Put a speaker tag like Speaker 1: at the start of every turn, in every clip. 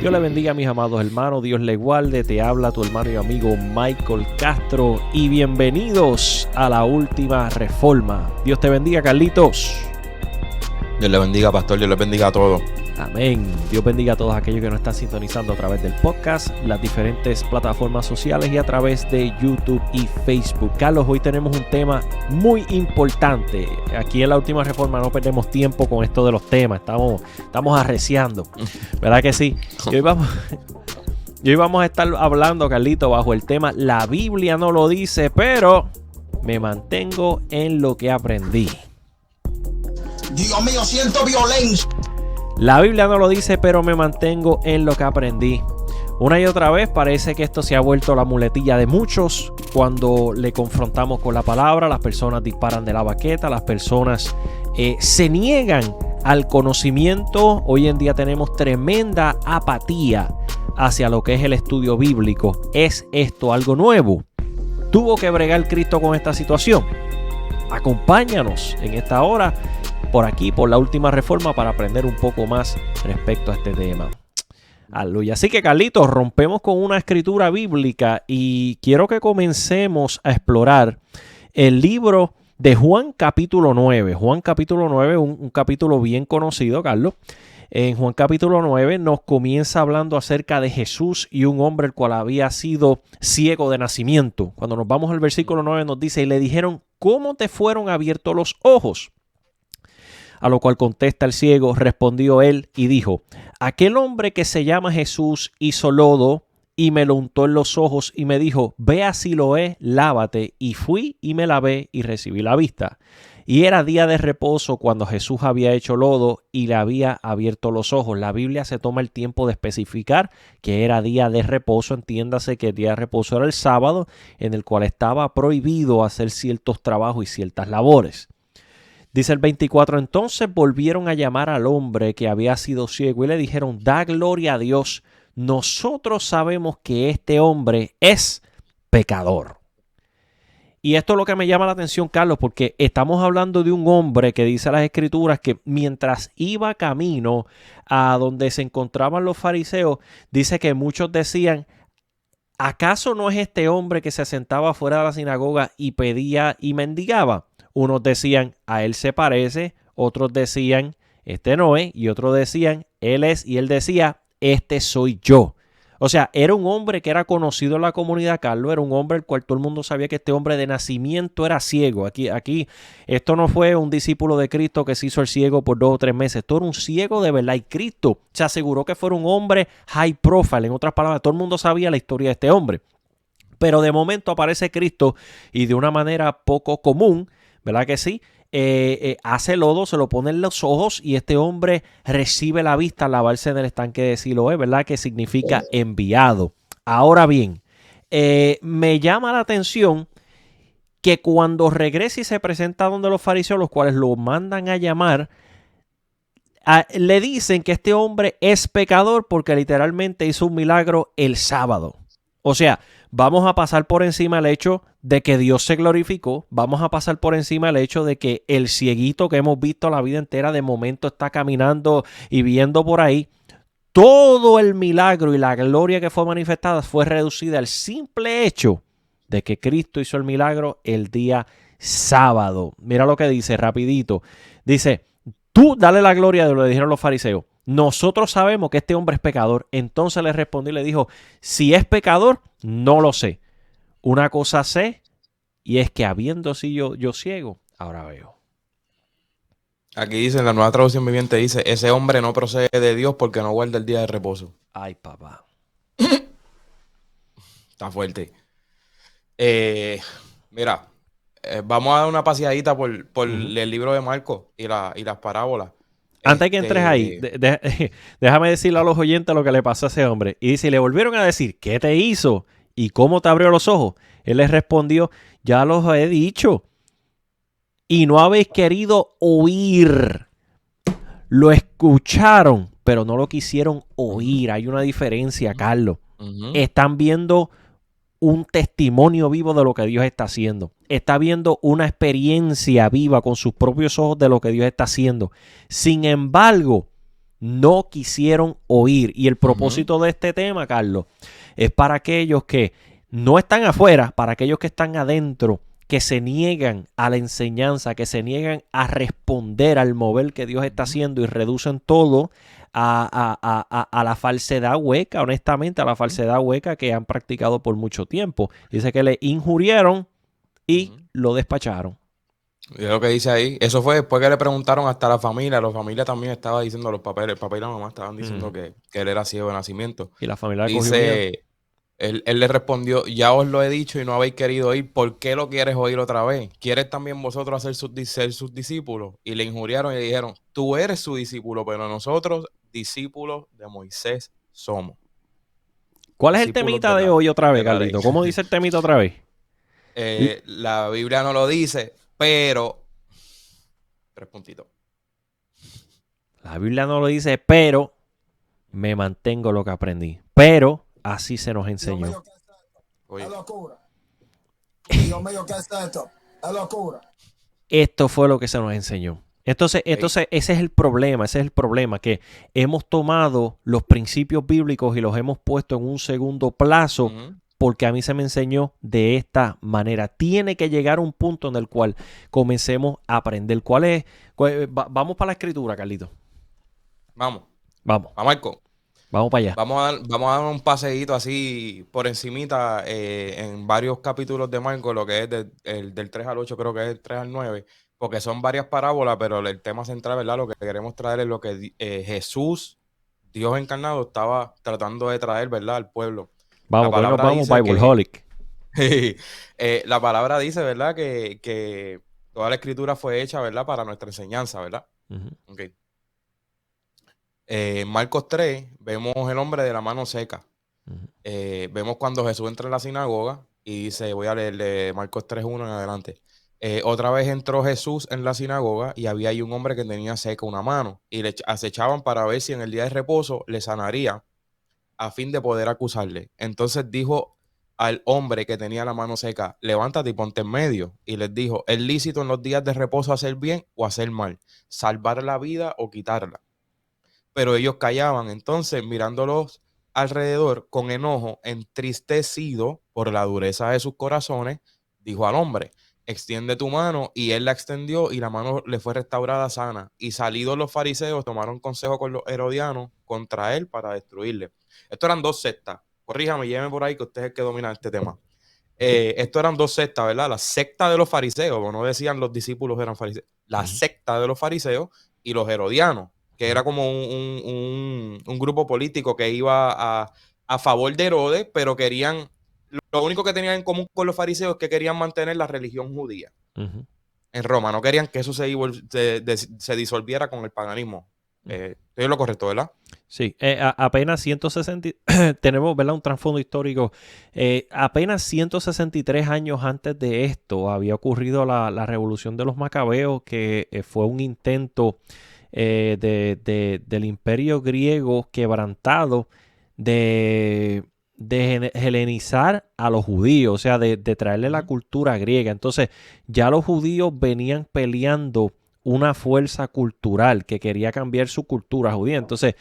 Speaker 1: Dios le bendiga, mis amados hermanos, Dios le guarde, te habla tu hermano y amigo Michael Castro y bienvenidos a la última reforma. Dios te bendiga, Carlitos.
Speaker 2: Dios le bendiga, pastor, Dios le bendiga a todos.
Speaker 1: Amén. Dios bendiga a todos aquellos que nos están sintonizando a través del podcast, las diferentes plataformas sociales y a través de YouTube y Facebook. Carlos, hoy tenemos un tema muy importante. Aquí en la última reforma no perdemos tiempo con esto de los temas. Estamos arreciando. ¿Verdad que sí? Y hoy vamos a estar hablando, Carlito, bajo el tema La Biblia no lo dice, pero me mantengo en lo que aprendí.
Speaker 3: Dios mío, siento violencia.
Speaker 1: La Biblia no lo dice, pero me mantengo en lo que aprendí. Una y otra vez parece que esto se ha vuelto la muletilla de muchos. Cuando le confrontamos con la palabra, las personas disparan de la baqueta, las personas se niegan al conocimiento. Hoy en día tenemos tremenda apatía hacia lo que es el estudio bíblico. ¿Es esto algo nuevo? ¿Tuvo que bregar Cristo con esta situación? Acompáñanos en esta hora por aquí, por la última reforma, para aprender un poco más respecto a este tema. Aleluya. Así que, Carlitos, rompemos con una escritura bíblica y quiero que comencemos a explorar el libro de Juan capítulo 9. Juan capítulo 9, un capítulo bien conocido, Carlos. En Juan capítulo 9 nos comienza hablando acerca de Jesús y un hombre el cual había sido ciego de nacimiento. Cuando nos vamos al versículo 9 nos dice, y le dijeron, ¿cómo te fueron abiertos los ojos? A lo cual contesta el ciego, respondió él y dijo, aquel hombre que se llama Jesús hizo lodo y me lo untó en los ojos y me dijo, ve a Siloé, lávate. Y fui y me lavé y recibí la vista. Y era día de reposo cuando Jesús había hecho lodo y le había abierto los ojos. La Biblia se toma el tiempo de especificar que era día de reposo. Entiéndase que el día de reposo era el sábado, en el cual estaba prohibido hacer ciertos trabajos y ciertas labores. Dice el 24, entonces volvieron a llamar al hombre que había sido ciego y le dijeron, da gloria a Dios, nosotros sabemos que este hombre es pecador. Y esto es lo que me llama la atención, Carlos, porque estamos hablando de un hombre que dice las Escrituras que mientras iba camino a donde se encontraban los fariseos, dice que muchos decían, ¿acaso no es este hombre que se sentaba fuera de la sinagoga y pedía y mendigaba? Unos decían, a él se parece, otros decían, este no es, y otros decían, él es, y él decía, este soy yo. O sea, era un hombre que era conocido en la comunidad, Carlos, era un hombre el cual todo el mundo sabía que este hombre de nacimiento era ciego. Aquí, esto no fue un discípulo de Cristo que se hizo el ciego por 2 o 3 meses, esto era un ciego de verdad, y Cristo se aseguró que fuera un hombre high profile, en otras palabras, todo el mundo sabía la historia de este hombre. Pero de momento aparece Cristo y de una manera poco común, ¿verdad que sí? Hace lodo, se lo pone en los ojos y este hombre recibe la vista al lavarse en el estanque de Siloé, ¿verdad? Que significa enviado. Ahora bien, me llama la atención que cuando regresa y se presenta donde los fariseos, los cuales lo mandan a llamar, le dicen que este hombre es pecador porque literalmente hizo un milagro el sábado. O sea, vamos a pasar por encima el hecho de que Dios se glorificó. Vamos a pasar por encima el hecho de que el cieguito que hemos visto la vida entera de momento está caminando y viendo por ahí. Todo el milagro y la gloria que fue manifestada fue reducida al simple hecho de que Cristo hizo el milagro el día sábado. Mira lo que dice rapidito. Dice, tú dale la gloria de lo que dijeron los fariseos. Nosotros sabemos que este hombre es pecador. Entonces le respondió y le dijo, si es pecador, no lo sé. Una cosa sé, y es que habiendo sido yo ciego, ahora veo.
Speaker 2: Aquí dice, en la Nueva Traducción Viviente dice, ese hombre no procede de Dios porque no guarda el día de reposo.
Speaker 1: Ay, papá.
Speaker 2: Está fuerte. Mira, vamos a dar una paseadita por el libro de Marcos y las parábolas.
Speaker 1: Antes que entres ahí, déjame decirle a los oyentes lo que le pasó a ese hombre. Y dice, le volvieron a decir, ¿qué te hizo? ¿Y cómo te abrió los ojos? Él les respondió, ya los he dicho. Y no habéis querido oír. Lo escucharon, pero no lo quisieron oír. Hay una diferencia, Carlos. Están viendo un testimonio vivo de lo que Dios está haciendo. Está viendo una experiencia viva con sus propios ojos de lo que Dios está haciendo. Sin embargo, no quisieron oír. Y el
Speaker 2: Ujú.
Speaker 1: propósito de este tema, Carlos, es para aquellos que no están afuera, para aquellos que están adentro, que se niegan a la enseñanza, que se niegan a responder al mover que Dios está
Speaker 2: Ujú.
Speaker 1: haciendo y reducen todo a la falsedad hueca, honestamente, a la falsedad hueca que han practicado por mucho tiempo. Dice que le injurieron y
Speaker 2: Ujú.
Speaker 1: lo despacharon.
Speaker 2: Y es lo que dice ahí. Eso fue después que le preguntaron hasta a la familia también estaba diciendo los papeles, el papá y la mamá estaban diciendo que él era ciego de nacimiento.
Speaker 1: Y la familia le cogió miedo.
Speaker 2: Dice, él le respondió, ya os lo he dicho y no habéis querido oír, ¿por qué lo quieres oír otra vez? ¿Quieres también vosotros ser sus discípulos? Y le injuriaron y le dijeron, tú eres su discípulo, pero nosotros discípulos de Moisés somos.
Speaker 1: ¿Cuál es el
Speaker 2: Discípulos
Speaker 1: temita de hoy otra
Speaker 2: de
Speaker 1: vez,
Speaker 2: la ley.
Speaker 1: Carlito? ¿Cómo dice el temita otra vez?
Speaker 2: La Biblia no lo dice, pero... Tres puntitos.
Speaker 1: La Biblia no lo dice, pero me mantengo lo que aprendí. Pero así se nos
Speaker 3: Dios
Speaker 1: enseñó.
Speaker 3: mío, ¿qué es esto?
Speaker 2: Oye,
Speaker 3: Es locura. Dios mío, ¿qué es esto? Es locura.
Speaker 1: Esto fue lo que se nos enseñó. Entonces, ese es el problema, que hemos tomado los principios bíblicos y los hemos puesto en un segundo plazo
Speaker 2: ujú.
Speaker 1: porque a mí se me enseñó de esta manera. Tiene que llegar un punto en el cual comencemos a aprender. ¿Cuál es? Vamos para la escritura, Carlito.
Speaker 2: Vamos,
Speaker 1: Vamos,
Speaker 2: a Marco.
Speaker 1: vamos para allá.
Speaker 2: Vamos a dar un paseíto así por encimita en varios capítulos de Marco, lo que es del 3 al 8, creo que es el 3 al 9, porque son varias parábolas, pero el tema central, ¿verdad? Lo que queremos traer es lo que Jesús, Dios encarnado, estaba tratando de traer, ¿verdad? Al pueblo. La
Speaker 1: Vamos, que hoy nos
Speaker 2: palabra
Speaker 1: vamos
Speaker 2: dice que,
Speaker 1: Bibleholic.
Speaker 2: la palabra dice, ¿verdad? Que toda la escritura fue hecha, ¿verdad? Para nuestra enseñanza, ¿verdad?
Speaker 1: Ujú.
Speaker 2: Ok. En Marcos 3 vemos el hombre de la mano seca.
Speaker 1: Ujú.
Speaker 2: Vemos cuando Jesús entra en la sinagoga y dice, voy a leerle Marcos 3:1 en adelante. Otra vez entró Jesús en la sinagoga y había ahí un hombre que tenía seca una mano y le acechaban para ver si en el día de reposo le sanaría a fin de poder acusarle. Entonces dijo al hombre que tenía la mano seca, levántate y ponte en medio. Y les dijo, ¿es lícito en los días de reposo hacer bien o hacer mal? ¿Salvar la vida o quitarla? Pero ellos callaban. Entonces, mirándolos alrededor con enojo, entristecido por la dureza de sus corazones, dijo al hombre, extiende tu mano, y él la extendió y la mano le fue restaurada sana. Y salidos los fariseos tomaron consejo con los herodianos contra él para destruirle. Esto eran dos sectas. Corríjame, lléveme por ahí que usted es el que domina este tema. Esto eran dos sectas, ¿verdad? La secta de los fariseos, no decían los discípulos eran fariseos. La
Speaker 1: Ujú.
Speaker 2: secta de los fariseos y los herodianos, que era como un grupo político que iba a favor de Herodes, pero querían, lo único que tenían en común con los fariseos es que querían mantener la religión judía
Speaker 1: Ujú.
Speaker 2: en Roma, no querían que eso se disolviera con el paganismo. Estoy en lo correcto, ¿verdad?
Speaker 1: Sí, apenas 160, tenemos, ¿verdad? Un trasfondo histórico. Apenas 163 años antes de esto había ocurrido la revolución de los Macabeos, que fue un intento del imperio griego quebrantado de helenizar a los judíos, o sea, de traerle la cultura griega. Entonces, ya los judíos venían peleando una fuerza cultural que quería cambiar su cultura judía. Entonces,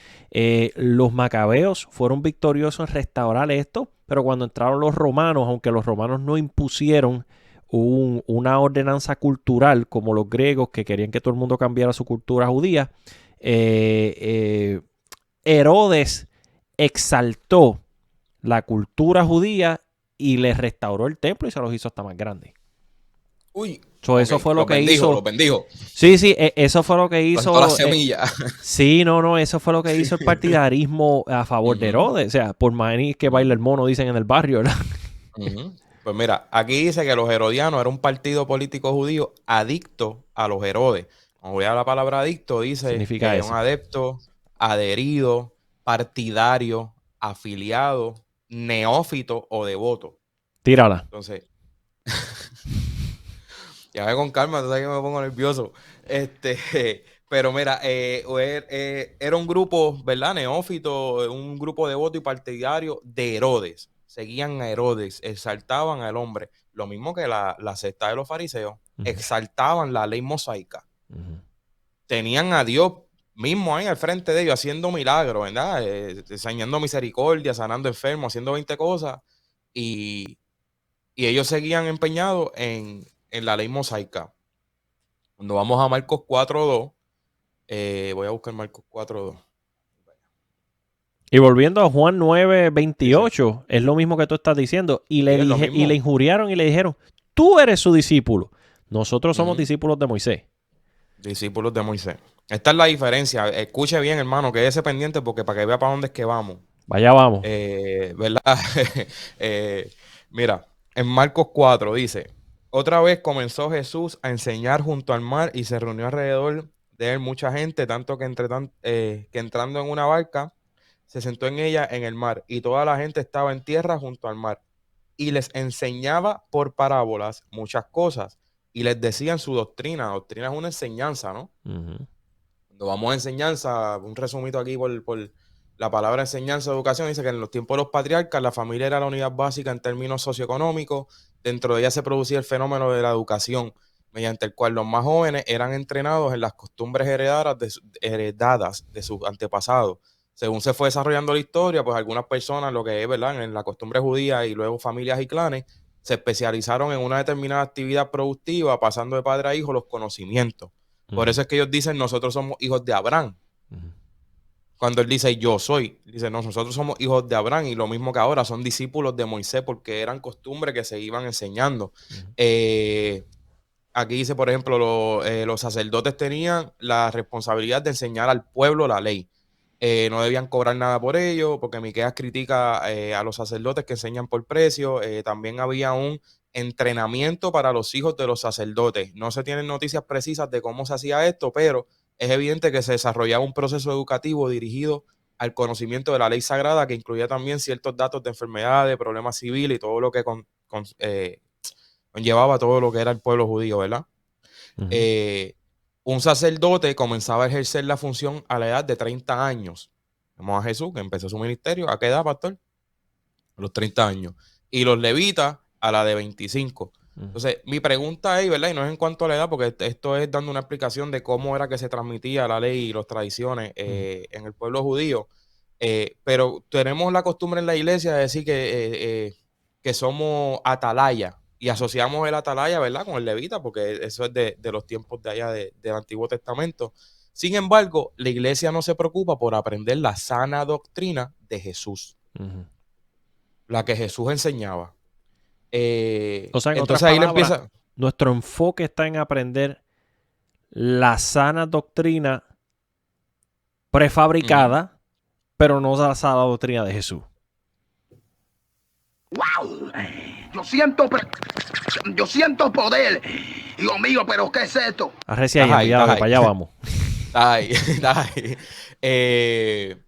Speaker 1: los macabeos fueron victoriosos en restaurar esto, pero cuando entraron los romanos, aunque los romanos no impusieron una ordenanza cultural como los griegos que querían que todo el mundo cambiara su cultura judía, Herodes exaltó la cultura judía y les restauró el templo y se los hizo hasta más grande.
Speaker 2: Uy,
Speaker 1: Eso fue lo que
Speaker 2: bendijo,
Speaker 1: hizo.
Speaker 2: los bendijo.
Speaker 1: Sí, eso fue lo que hizo.
Speaker 2: Plantó la semilla.
Speaker 1: Sí, no, eso fue lo que hizo el partidarismo a favor de Herodes. O sea, por más que baila el mono, dicen en el barrio, ¿verdad?
Speaker 2: Pues mira, aquí dice que los herodianos era un partido político judío adicto a los Herodes. Cuando voy a la palabra adicto, dice
Speaker 1: Significa
Speaker 2: que
Speaker 1: eso.
Speaker 2: un adepto, adherido, partidario, afiliado, neófito o devoto.
Speaker 1: Tírala.
Speaker 2: Entonces, ya ve con calma, tú sabes que me pongo nervioso. Pero mira, era un grupo, ¿verdad? Neófito, un grupo devoto y partidario de Herodes. Seguían a Herodes, exaltaban al hombre. Lo mismo que la secta de los fariseos, exaltaban la ley mosaica. Tenían a Dios mismo ahí al frente de ellos, haciendo milagros, ¿verdad? Enseñando misericordia, sanando enfermos, haciendo 20 cosas. Y ellos seguían empeñados en la ley mosaica. Cuando vamos a Marcos 4:2, voy a buscar Marcos 4:2.
Speaker 1: Y volviendo a Juan 9:28,
Speaker 2: Dice,
Speaker 1: es lo mismo que tú estás diciendo. Y le,
Speaker 2: sí, es lo
Speaker 1: y le
Speaker 2: mismo.
Speaker 1: injuriaron y le dijeron, tú eres su discípulo. Nosotros somos
Speaker 2: Ujú.
Speaker 1: discípulos de Moisés.
Speaker 2: Discípulos de Moisés. Esta es la diferencia. Escuche bien, hermano, quédese pendiente porque para que vea para dónde es que vamos.
Speaker 1: Vaya, vamos.
Speaker 2: ¿Verdad? Eh, mira, en Marcos 4 dice, otra vez comenzó Jesús a enseñar junto al mar y se reunió alrededor de él mucha gente, tanto que, que entrando en una barca, se sentó en ella en el mar y toda la gente estaba en tierra junto al mar y les enseñaba por parábolas muchas cosas y les decían su doctrina. Doctrina es una enseñanza, ¿no?
Speaker 1: Ujú.
Speaker 2: Cuando vamos a enseñanza, un resumito aquí por la palabra enseñanza, educación, dice que en los tiempos de los patriarcas la familia era la unidad básica en términos socioeconómicos. Dentro de ella se producía el fenómeno de la educación, mediante el cual los más jóvenes eran entrenados en las costumbres heredadas de sus antepasados. Según se fue desarrollando la historia, pues algunas personas, lo que es, ¿verdad?, en la costumbre judía y luego familias y clanes, se especializaron en una determinada actividad productiva, pasando de padre a hijo los conocimientos. Por eso es que ellos dicen, nosotros somos hijos de Abraham.
Speaker 1: Ujú.
Speaker 2: Cuando él dice, yo soy, dice, no, nosotros somos hijos de Abraham. Y lo mismo que ahora, son discípulos de Moisés porque eran costumbres que se iban enseñando.
Speaker 1: Ujú.
Speaker 2: Aquí dice, por ejemplo, los sacerdotes tenían la responsabilidad de enseñar al pueblo la ley. No debían cobrar nada por ello, porque Miqueas critica a los sacerdotes que enseñan por precio. También había un entrenamiento para los hijos de los sacerdotes. No se tienen noticias precisas de cómo se hacía esto, pero es evidente que se desarrollaba un proceso educativo dirigido al conocimiento de la ley sagrada, que incluía también ciertos datos de enfermedades, problemas civiles y todo lo que conllevaba todo lo que era el pueblo judío, ¿verdad?
Speaker 1: Ujú.
Speaker 2: Eh, un sacerdote comenzaba a ejercer la función a la edad de 30 años. Vemos a Jesús, que empezó su ministerio. ¿A qué edad, pastor? A los 30 años. Y los levitas a la de 25.
Speaker 1: Ujú.
Speaker 2: Entonces, mi pregunta es, ¿verdad? Y no es en cuanto a la edad, porque esto es dando una explicación de cómo era que se transmitía la ley y las tradiciones en el pueblo judío. Pero tenemos la costumbre en la iglesia de decir que somos atalaya y asociamos el atalaya, ¿verdad?, con el levita, porque eso es de los tiempos de allá del Antiguo Testamento. Sin embargo, la iglesia no se preocupa por aprender la sana doctrina de Jesús,
Speaker 1: Ujú.
Speaker 2: la que Jesús enseñaba.
Speaker 1: O sea, en otras
Speaker 2: Entonces ahí le
Speaker 1: palabras,
Speaker 2: empieza.
Speaker 1: nuestro enfoque está en aprender la sana doctrina
Speaker 2: Ujú.
Speaker 1: prefabricada, pero no la sana doctrina de Jesús.
Speaker 4: ¡Wow! Yo siento poder. Dios mío, pero ¿qué es esto?
Speaker 1: Arrecia ahí,
Speaker 2: Estás ahí,
Speaker 1: enviado,
Speaker 2: estás
Speaker 1: que
Speaker 2: ahí.
Speaker 1: para allá vamos.
Speaker 2: Estás ahí, estás ahí.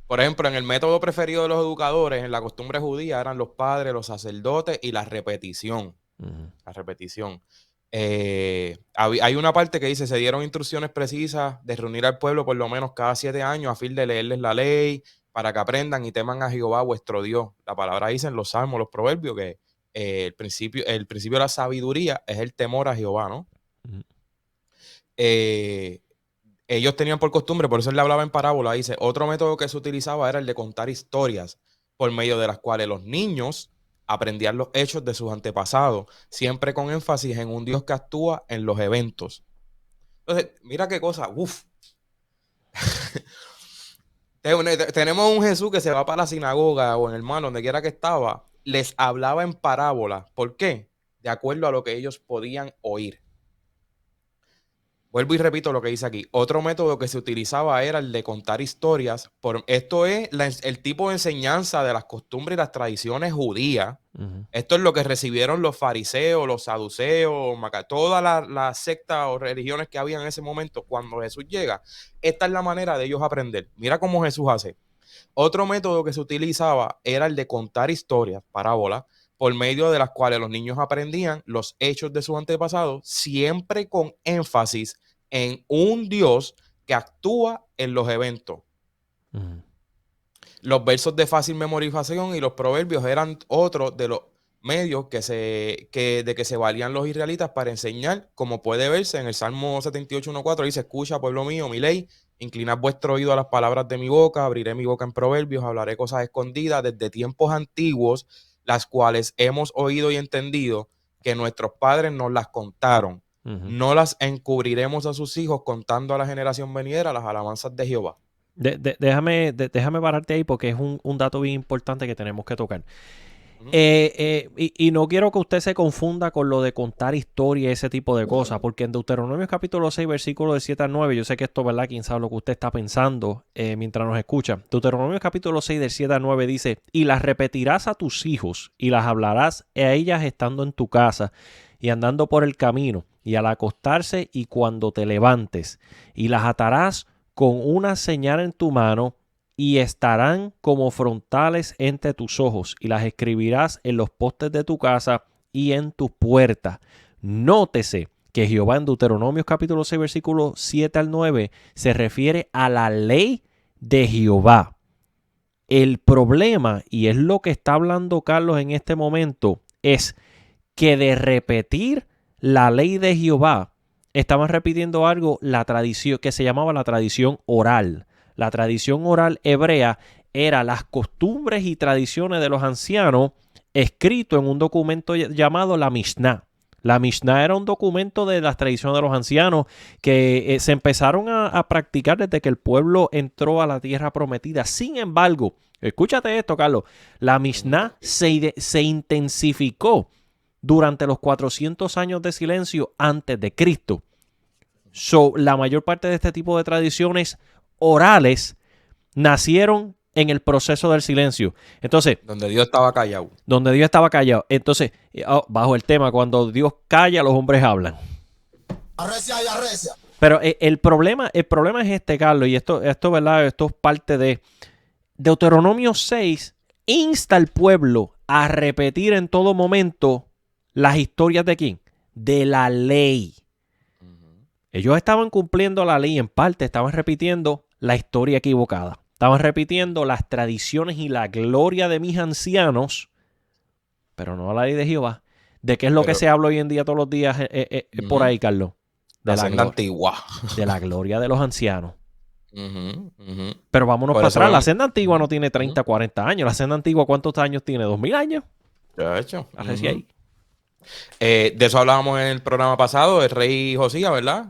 Speaker 2: Por ejemplo, en el método preferido de los educadores, en la costumbre judía, eran los padres, los sacerdotes y la repetición.
Speaker 1: Ujú.
Speaker 2: La repetición. Hay una parte que dice, se dieron instrucciones precisas de reunir al pueblo por lo menos cada 7 años a fin de leerles la ley, para que aprendan y teman a Jehová vuestro Dios. La palabra dice en los salmos, los proverbios, que el principio de la sabiduría es el temor a Jehová, ¿no?
Speaker 1: Ujú.
Speaker 2: Eh, Ellos tenían por costumbre, por eso él le hablaba en parábola, dice, otro método que se utilizaba era el de contar historias, por medio de las cuales los niños aprendían los hechos de sus antepasados, siempre con énfasis en un Dios que actúa en los eventos. Entonces, mira qué cosa, tenemos un Jesús que se va para la sinagoga o en el mar, donde quiera que estaba, les hablaba en parábola. ¿Por qué? De acuerdo a lo que ellos podían oír. Vuelvo y repito lo que dice aquí. Otro método que se utilizaba era el de contar historias. Esto es el tipo de enseñanza de las costumbres y las tradiciones judías.
Speaker 1: Ujú.
Speaker 2: Esto es lo que recibieron los fariseos, los saduceos, todas las sectas o religiones que había en ese momento cuando Jesús llega. Esta es la manera de ellos aprender. Mira cómo Jesús hace. Otro método que se utilizaba era el de contar historias, parábolas, por medio de las cuales los niños aprendían los hechos de sus antepasados, siempre con énfasis en un Dios que actúa en los eventos.
Speaker 1: Ujú.
Speaker 2: Los versos de fácil memorización y los proverbios eran otros de los medios de que se valían los israelitas para enseñar, como puede verse en el Salmo 78:1-4, dice: escucha, pueblo mío, mi ley, inclinad vuestro oído a las palabras de mi boca, abriré mi boca en proverbios, hablaré cosas escondidas desde tiempos antiguos, las cuales hemos oído y entendido, que nuestros padres nos las contaron. No las encubriremos a sus hijos, contando a la generación venidera las alabanzas de Jehová.
Speaker 1: Déjame pararte ahí porque es un dato bien importante que tenemos que tocar. Y no quiero que usted se confunda con lo de contar historia y ese tipo de cosas, porque en Deuteronomio capítulo 6, versículo de 7 al 9, yo sé que esto, ¿verdad? Quién sabe lo que usted está pensando mientras nos escucha. Deuteronomio capítulo 6, del 7 al 9 dice: y las repetirás a tus hijos y las hablarás a ellas estando en tu casa y andando por el camino y al acostarse y cuando te levantes, y las atarás con una señal en tu mano y estarán como frontales entre tus ojos, y las escribirás en los postes de tu casa y en tus puertas. Nótese que Jehová en Deuteronomio capítulo 6, versículos 7 al 9 se refiere a la ley de Jehová. El problema, y es lo que está hablando Carlos en este momento, es que de repetir la ley de Jehová, estaban repitiendo algo, la tradición que se llamaba la tradición oral. La tradición oral hebrea era las costumbres y tradiciones de los ancianos escrito en un documento llamado la Mishnah. La Mishnah era un documento de las tradiciones de los ancianos que se empezaron a practicar desde que el pueblo entró a la tierra prometida. Sin embargo, escúchate esto, Carlos, la Mishnah se intensificó durante los 400 años de silencio antes de Cristo. La mayor parte de este tipo de tradiciones orales nacieron en el proceso del silencio. Entonces,
Speaker 2: donde Dios estaba callado.
Speaker 1: Entonces, bajo el tema, cuando Dios calla, los hombres hablan.
Speaker 3: Arrecia y arrecia.
Speaker 1: Pero el problema es este, Carlos, y esto, ¿verdad? Esto es parte de Deuteronomio 6, insta al pueblo a repetir en todo momento las historias de ¿quién? De la ley. Ellos estaban cumpliendo la ley en parte, estaban repitiendo la historia equivocada. Estaban repitiendo las tradiciones y la gloria de mis ancianos, pero no la ley de Jehová. ¿De qué es lo que se habla hoy en día todos los días por ahí, Carlos?
Speaker 2: De la senda antigua.
Speaker 1: De la gloria de los ancianos. Pero vámonos para atrás. La senda antigua no tiene 30, 40 años. La senda antigua, ¿cuántos años tiene? ¿2000 años?
Speaker 2: De hecho.
Speaker 1: Ahí.
Speaker 2: De eso hablábamos en el programa pasado, el rey Josías, ¿verdad?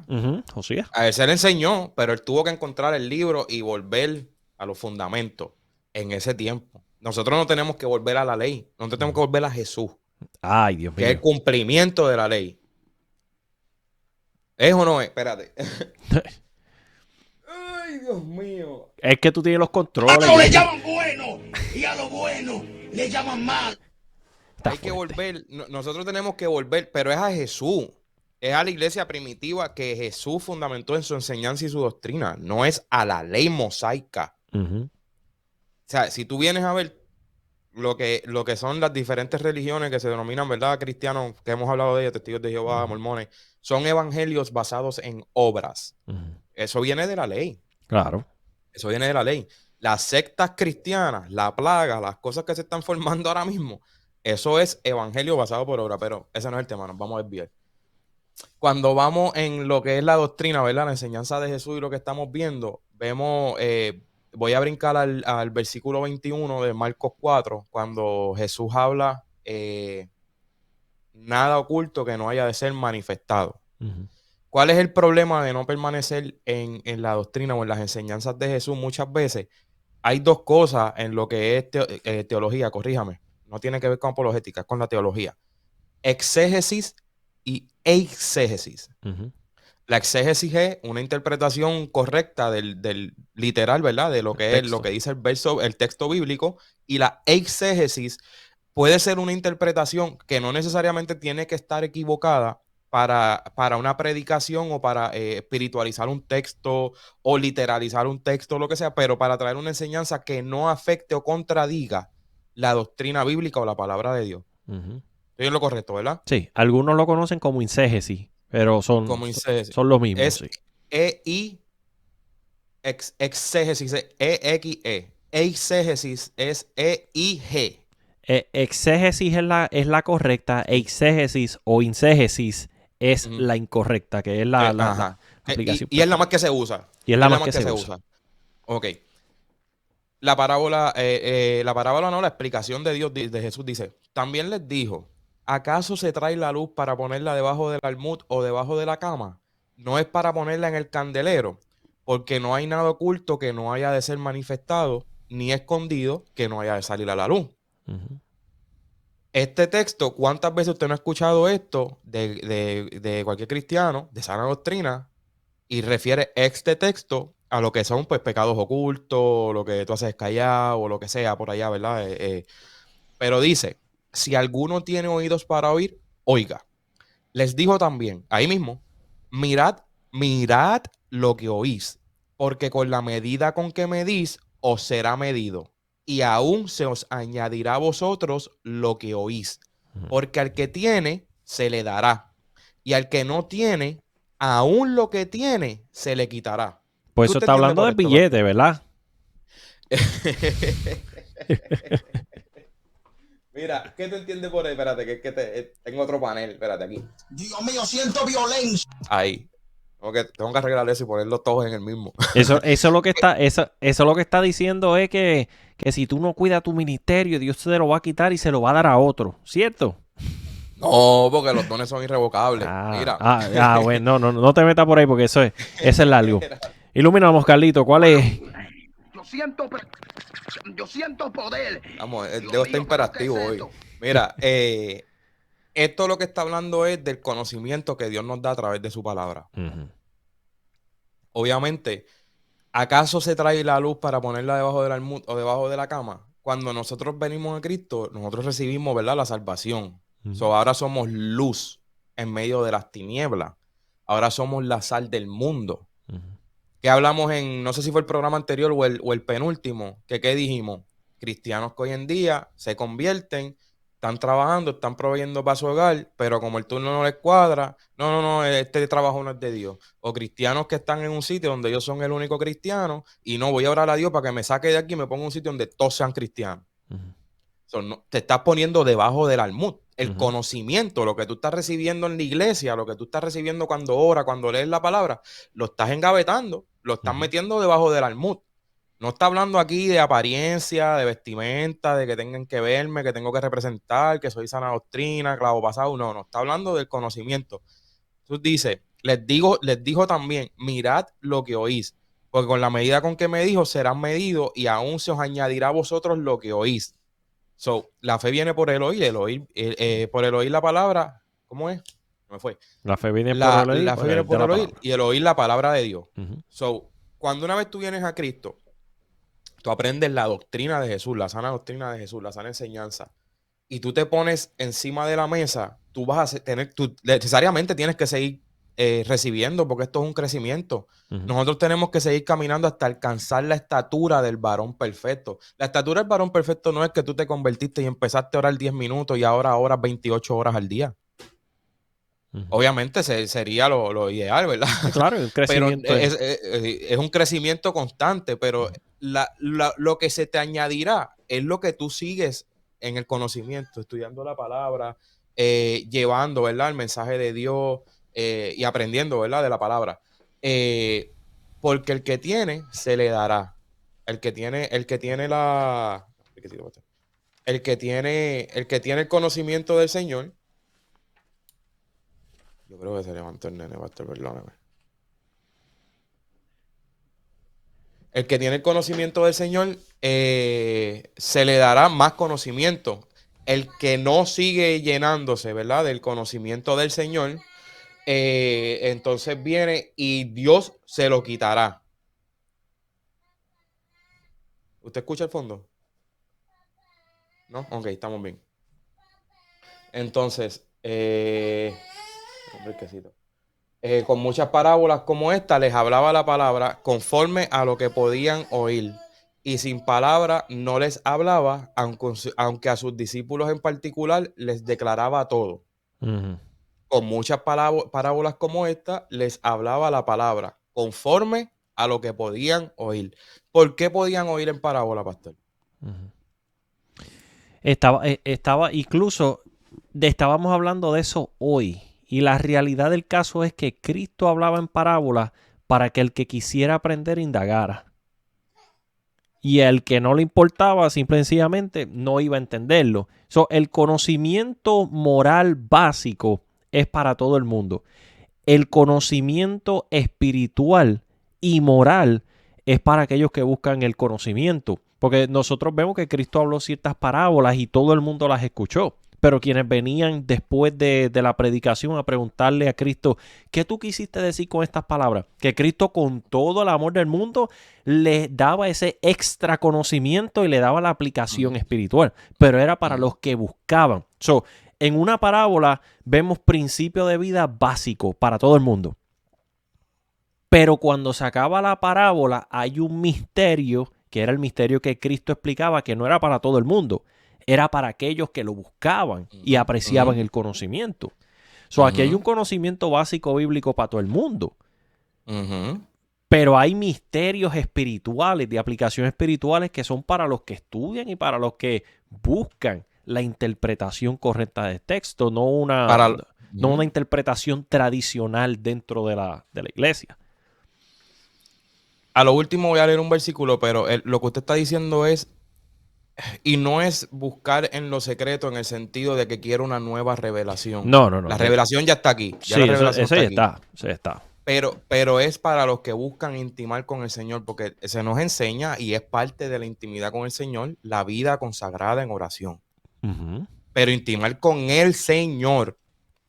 Speaker 1: Josías.
Speaker 2: A él se le enseñó, pero él tuvo que encontrar el libro y volver a los fundamentos en ese tiempo. Nosotros no tenemos que volver a la ley, nosotros tenemos que volver a Jesús.
Speaker 1: Ay, Dios mío.
Speaker 2: Que es el cumplimiento de la ley. ¿Es o no es? Espérate. Ay, Dios mío.
Speaker 1: Es que tú tienes los controles.
Speaker 4: A lo le llaman bueno y a lo bueno le llaman mal.
Speaker 2: Hay que volver, nosotros tenemos que volver, pero es a Jesús. Es a la iglesia primitiva que Jesús fundamentó en su enseñanza y su doctrina. No es a la ley mosaica. O sea, si tú vienes a ver lo que son las diferentes religiones que se denominan, ¿verdad? Cristianos, que hemos hablado de ellos, testigos de Jehová, mormones, son evangelios basados en obras. Eso viene de la ley. Claro. Eso viene de la ley. Las sectas cristianas, la plaga, las cosas que se están formando ahora mismo, eso es evangelio basado por obra, pero ese no es el tema, nos vamos a desviar. Cuando vamos en lo que es la doctrina, ¿verdad? La enseñanza de Jesús y lo que estamos viendo, vemos, voy a brincar al versículo 21 de Marcos 4, cuando Jesús habla, nada oculto que no haya de ser manifestado. ¿Cuál es el problema de no permanecer en la doctrina o en las enseñanzas de Jesús? Muchas veces hay dos cosas en lo que es teología, corríjame. No tiene que ver con apologética, es con la teología. Exégesis y eisegesis. La exégesis es una interpretación correcta del literal, ¿verdad? De lo que es lo que dice el verso, el texto bíblico. Y la eisegesis puede ser una interpretación que no necesariamente tiene que estar equivocada para una predicación o para espiritualizar un texto o literalizar un texto, lo que sea, pero para traer una enseñanza que no afecte o contradiga la doctrina bíblica o la palabra de Dios. Estoy en lo correcto, ¿verdad?
Speaker 1: Sí, algunos lo conocen como exégesis, pero son los mismos.
Speaker 2: Es exégesis es E-X-E. Eisegesis es E-I-G.
Speaker 1: Exégesis es la correcta, exégesis o inségesis es
Speaker 2: Ujú.
Speaker 1: la incorrecta, que es la
Speaker 2: Ajá.
Speaker 1: aplicación.
Speaker 2: Y es la más que se usa.
Speaker 1: Y es la más que se usa.
Speaker 2: Ok. La parábola no, la explicación de Dios, de Jesús dice, también les dijo, ¿acaso se trae la luz para ponerla debajo del almud o debajo de la cama? No es para ponerla en el candelero, porque no hay nada oculto que no haya de ser manifestado, ni escondido que no haya de salir a la luz.
Speaker 1: Ujú.
Speaker 2: Este texto, ¿cuántas veces usted no ha escuchado esto de cualquier cristiano, de sana doctrina, y refiere este texto a lo que son pues pecados ocultos, lo que tú haces callado o lo que sea por allá, ¿verdad? Pero dice, si alguno tiene oídos para oír, oiga. Les dijo también, ahí mismo, mirad lo que oís, porque con la medida con que medís, os será medido, y aún se os añadirá a vosotros lo que oís, porque al que tiene, se le dará, y al que no tiene, aún lo que tiene, se le quitará.
Speaker 1: Pues
Speaker 2: ¿Qué
Speaker 1: eso
Speaker 2: usted
Speaker 1: está
Speaker 2: entiende
Speaker 1: hablando
Speaker 2: por
Speaker 1: de
Speaker 2: esto,
Speaker 1: billete,
Speaker 2: pastor?
Speaker 1: ¿verdad?
Speaker 2: Mira, ¿qué tú entiendes por ahí? Espérate, tengo otro panel, espérate aquí.
Speaker 3: Dios mío, siento violencia.
Speaker 2: Ahí. Tengo que arreglar eso y ponerlos todos en el mismo.
Speaker 1: Eso lo que está, eso lo que está diciendo es que si tú no cuidas tu ministerio, Dios te lo va a quitar y se lo va a dar a otro, ¿cierto?
Speaker 2: No, porque los dones son irrevocables. Mira.
Speaker 1: Bueno, no te metas por ahí porque ese es largo.
Speaker 2: Mira.
Speaker 1: Ilumínamos, Carlito, ¿cuál es?
Speaker 4: Yo siento poder.
Speaker 2: Vamos, el
Speaker 4: Dios
Speaker 2: dedo está
Speaker 4: mío, pero ¿qué es
Speaker 2: imperativo hoy.
Speaker 4: esto?
Speaker 2: Mira, esto lo que está hablando es del conocimiento que Dios nos da a través de su palabra.
Speaker 1: Ujú.
Speaker 2: Obviamente, ¿acaso se trae la luz para ponerla debajo del almud o debajo de la cama? Cuando nosotros venimos a Cristo, nosotros recibimos, ¿verdad?, la salvación.
Speaker 1: Ujú.
Speaker 2: So, ahora somos luz en medio de las tinieblas. Ahora somos la sal del mundo.
Speaker 1: Ujú.
Speaker 2: Que hablamos no sé si fue el programa anterior o el penúltimo, que ¿qué dijimos? Cristianos que hoy en día se convierten, están trabajando, están proveyendo para su hogar, pero como el turno no les cuadra, no, este trabajo no es de Dios. O cristianos que están en un sitio donde ellos son el único cristiano y no voy a orar a Dios para que me saque de aquí y me ponga en un sitio donde todos sean cristianos.
Speaker 1: Ujú.
Speaker 2: Te estás poniendo debajo del almud. El
Speaker 1: Ujú.
Speaker 2: conocimiento, lo que tú estás recibiendo en la iglesia, lo que tú estás recibiendo cuando oras, cuando lees la palabra, lo estás engavetando, lo estás
Speaker 1: Ujú.
Speaker 2: metiendo debajo del almud. No está hablando aquí de apariencia, de vestimenta, de que tengan que verme, que tengo que representar, que soy sana doctrina, clavo pasado. No, está hablando del conocimiento. Tú dices, les dijo también, mirad lo que oís, porque con la medida con que me dijo serán medidos y aún se os añadirá a vosotros lo que oís. So, la fe viene por el oír, por el oír la palabra. ¿Cómo es? Me fue.
Speaker 1: La fe viene por el oír,
Speaker 2: La fe viene
Speaker 1: de
Speaker 2: por
Speaker 1: la
Speaker 2: el oír
Speaker 1: palabra.
Speaker 2: y el oír la palabra de Dios.
Speaker 1: Ujú.
Speaker 2: So, cuando una vez tú vienes a Cristo, tú aprendes la doctrina de Jesús, la sana doctrina de Jesús, la sana enseñanza, y tú te pones encima de la mesa, tú vas a tener, tú necesariamente tienes que seguir recibiendo, porque esto es un crecimiento.
Speaker 1: Ujú.
Speaker 2: Nosotros tenemos que seguir caminando hasta alcanzar la estatura del varón perfecto. La estatura del varón perfecto no es que tú te convertiste y empezaste a orar 10 minutos y ahora oras 28 horas al día.
Speaker 1: Ujú.
Speaker 2: Obviamente sería lo ideal, ¿verdad?
Speaker 1: Claro, un
Speaker 2: Pero
Speaker 1: crecimiento.
Speaker 2: es un crecimiento constante, pero lo que se te añadirá es lo que tú sigues en el conocimiento, estudiando la palabra, llevando, ¿verdad?, el mensaje de Dios y aprendiendo, ¿verdad?, de la palabra. Porque el que tiene, se le dará. El que tiene el que tiene el conocimiento del Señor. Yo creo que se levantó el nene, pastor, perdóname. El que tiene el conocimiento del Señor, se le dará más conocimiento. El que no sigue llenándose, ¿verdad?, del conocimiento del Señor, entonces viene y Dios se lo quitará. ¿Usted escucha el fondo? ¿No? Ok, estamos bien. Entonces, con muchas parábolas como esta, les hablaba la palabra conforme a lo que podían oír. Y sin palabra no les hablaba, aunque a sus discípulos en particular les declaraba todo.
Speaker 1: Ujú.
Speaker 2: Con muchas parábolas como esta, les hablaba la palabra conforme a lo que podían oír. ¿Por qué podían oír en parábola, pastor?
Speaker 1: Ujú. Estaba incluso, estábamos hablando de eso hoy. Y la realidad del caso es que Cristo hablaba en parábolas para que el que quisiera aprender indagara. Y el que no le importaba, simple y sencillamente, no iba a entenderlo. El conocimiento moral básico es para todo el mundo. El conocimiento espiritual y moral es para aquellos que buscan el conocimiento. Porque nosotros vemos que Cristo habló ciertas parábolas y todo el mundo las escuchó. Pero quienes venían después de la predicación a preguntarle a Cristo, ¿qué tú quisiste decir con estas palabras? Que Cristo con todo el amor del mundo le daba ese extra conocimiento y le daba la aplicación espiritual. Pero era para los que buscaban. En una parábola vemos principio de vida básico para todo el mundo. Pero cuando se acaba la parábola hay un misterio, que era el misterio que Cristo explicaba, que no era para todo el mundo. Era para aquellos que lo buscaban y apreciaban el conocimiento. Aquí hay un conocimiento básico bíblico para todo el mundo. Pero hay misterios espirituales, de aplicaciones espirituales, que son para los que estudian y para los que buscan la interpretación correcta del texto, no una interpretación tradicional dentro de la iglesia.
Speaker 2: A lo último voy a leer un versículo, pero lo que usted está diciendo es, y no es buscar en lo secreto en el sentido de que quiero una nueva revelación.
Speaker 1: No.
Speaker 2: La revelación ya está aquí.
Speaker 1: Sí, eso ya está.
Speaker 2: Pero es para los que buscan intimar con el Señor, porque se nos enseña y es parte de la intimidad con el Señor, la vida consagrada en oración. Pero intimar con el Señor,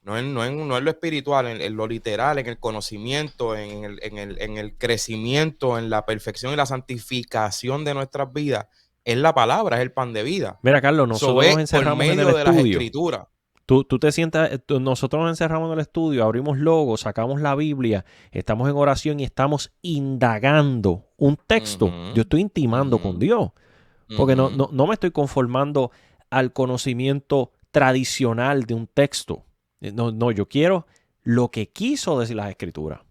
Speaker 2: no en lo espiritual, en lo literal, en el conocimiento, en el crecimiento, en la perfección y la santificación de nuestras vidas. Es la palabra, es el pan de vida.
Speaker 1: Mira, Carlos, nosotros nos encerramos en el
Speaker 2: de las
Speaker 1: estudio.
Speaker 2: escrituras.
Speaker 1: Tú te sientas, nosotros nos encerramos en el estudio, abrimos logos, sacamos la Biblia, estamos en oración y estamos indagando un texto. Yo estoy intimando con Dios. Porque no me estoy conformando al conocimiento tradicional de un texto. No, yo quiero lo que quiso decir las escrituras.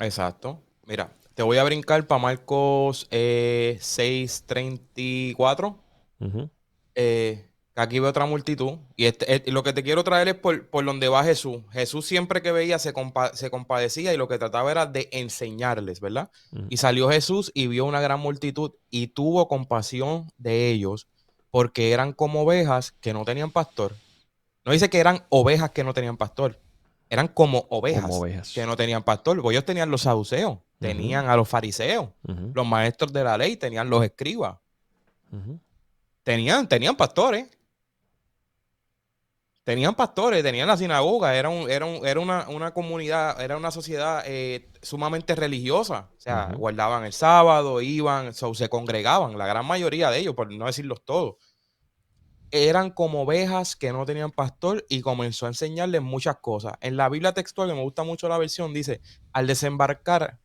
Speaker 2: Exacto. Mira, te voy a brincar para Marcos 6:34. Aquí veo otra multitud. Y lo que te quiero traer es por donde va Jesús. Jesús siempre que veía se compadecía y lo que trataba era de enseñarles, ¿verdad? Y salió Jesús y vio una gran multitud y tuvo compasión de ellos porque eran como ovejas que no tenían pastor. No dice que eran ovejas que no tenían pastor. Eran como ovejas que no tenían pastor. Pues ellos tenían los saduceos, tenían a los fariseos, los maestros de la ley, tenían los escribas. Tenían pastores. Tenían pastores, tenían la sinagoga, era una comunidad, era una sociedad sumamente religiosa. O sea, guardaban el sábado, iban, se congregaban, la gran mayoría de ellos, por no decirlos todos. Eran como ovejas que no tenían pastor y comenzó a enseñarles muchas cosas. En la Biblia textual, que me gusta mucho la versión, dice, al desembarcar,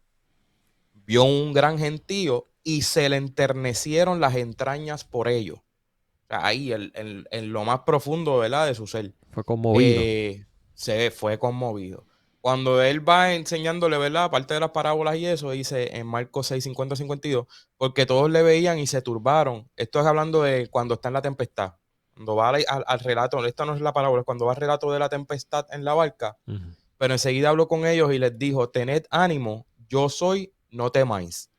Speaker 2: vio un gran gentío y se le enternecieron las entrañas por ellos. Ahí, en lo más profundo, ¿verdad?, de su ser.
Speaker 1: Fue conmovido.
Speaker 2: Se fue conmovido. Cuando él va enseñándole, ¿verdad?, aparte de las parábolas y eso, dice en Marcos 6:50-52, porque todos le veían y se turbaron. Esto es hablando de cuando está en la tempestad. Cuando va al relato, esta no es la parábola, es cuando va al relato de la tempestad en la barca. Pero enseguida habló con ellos y les dijo, tened ánimo, yo soy, no temáis.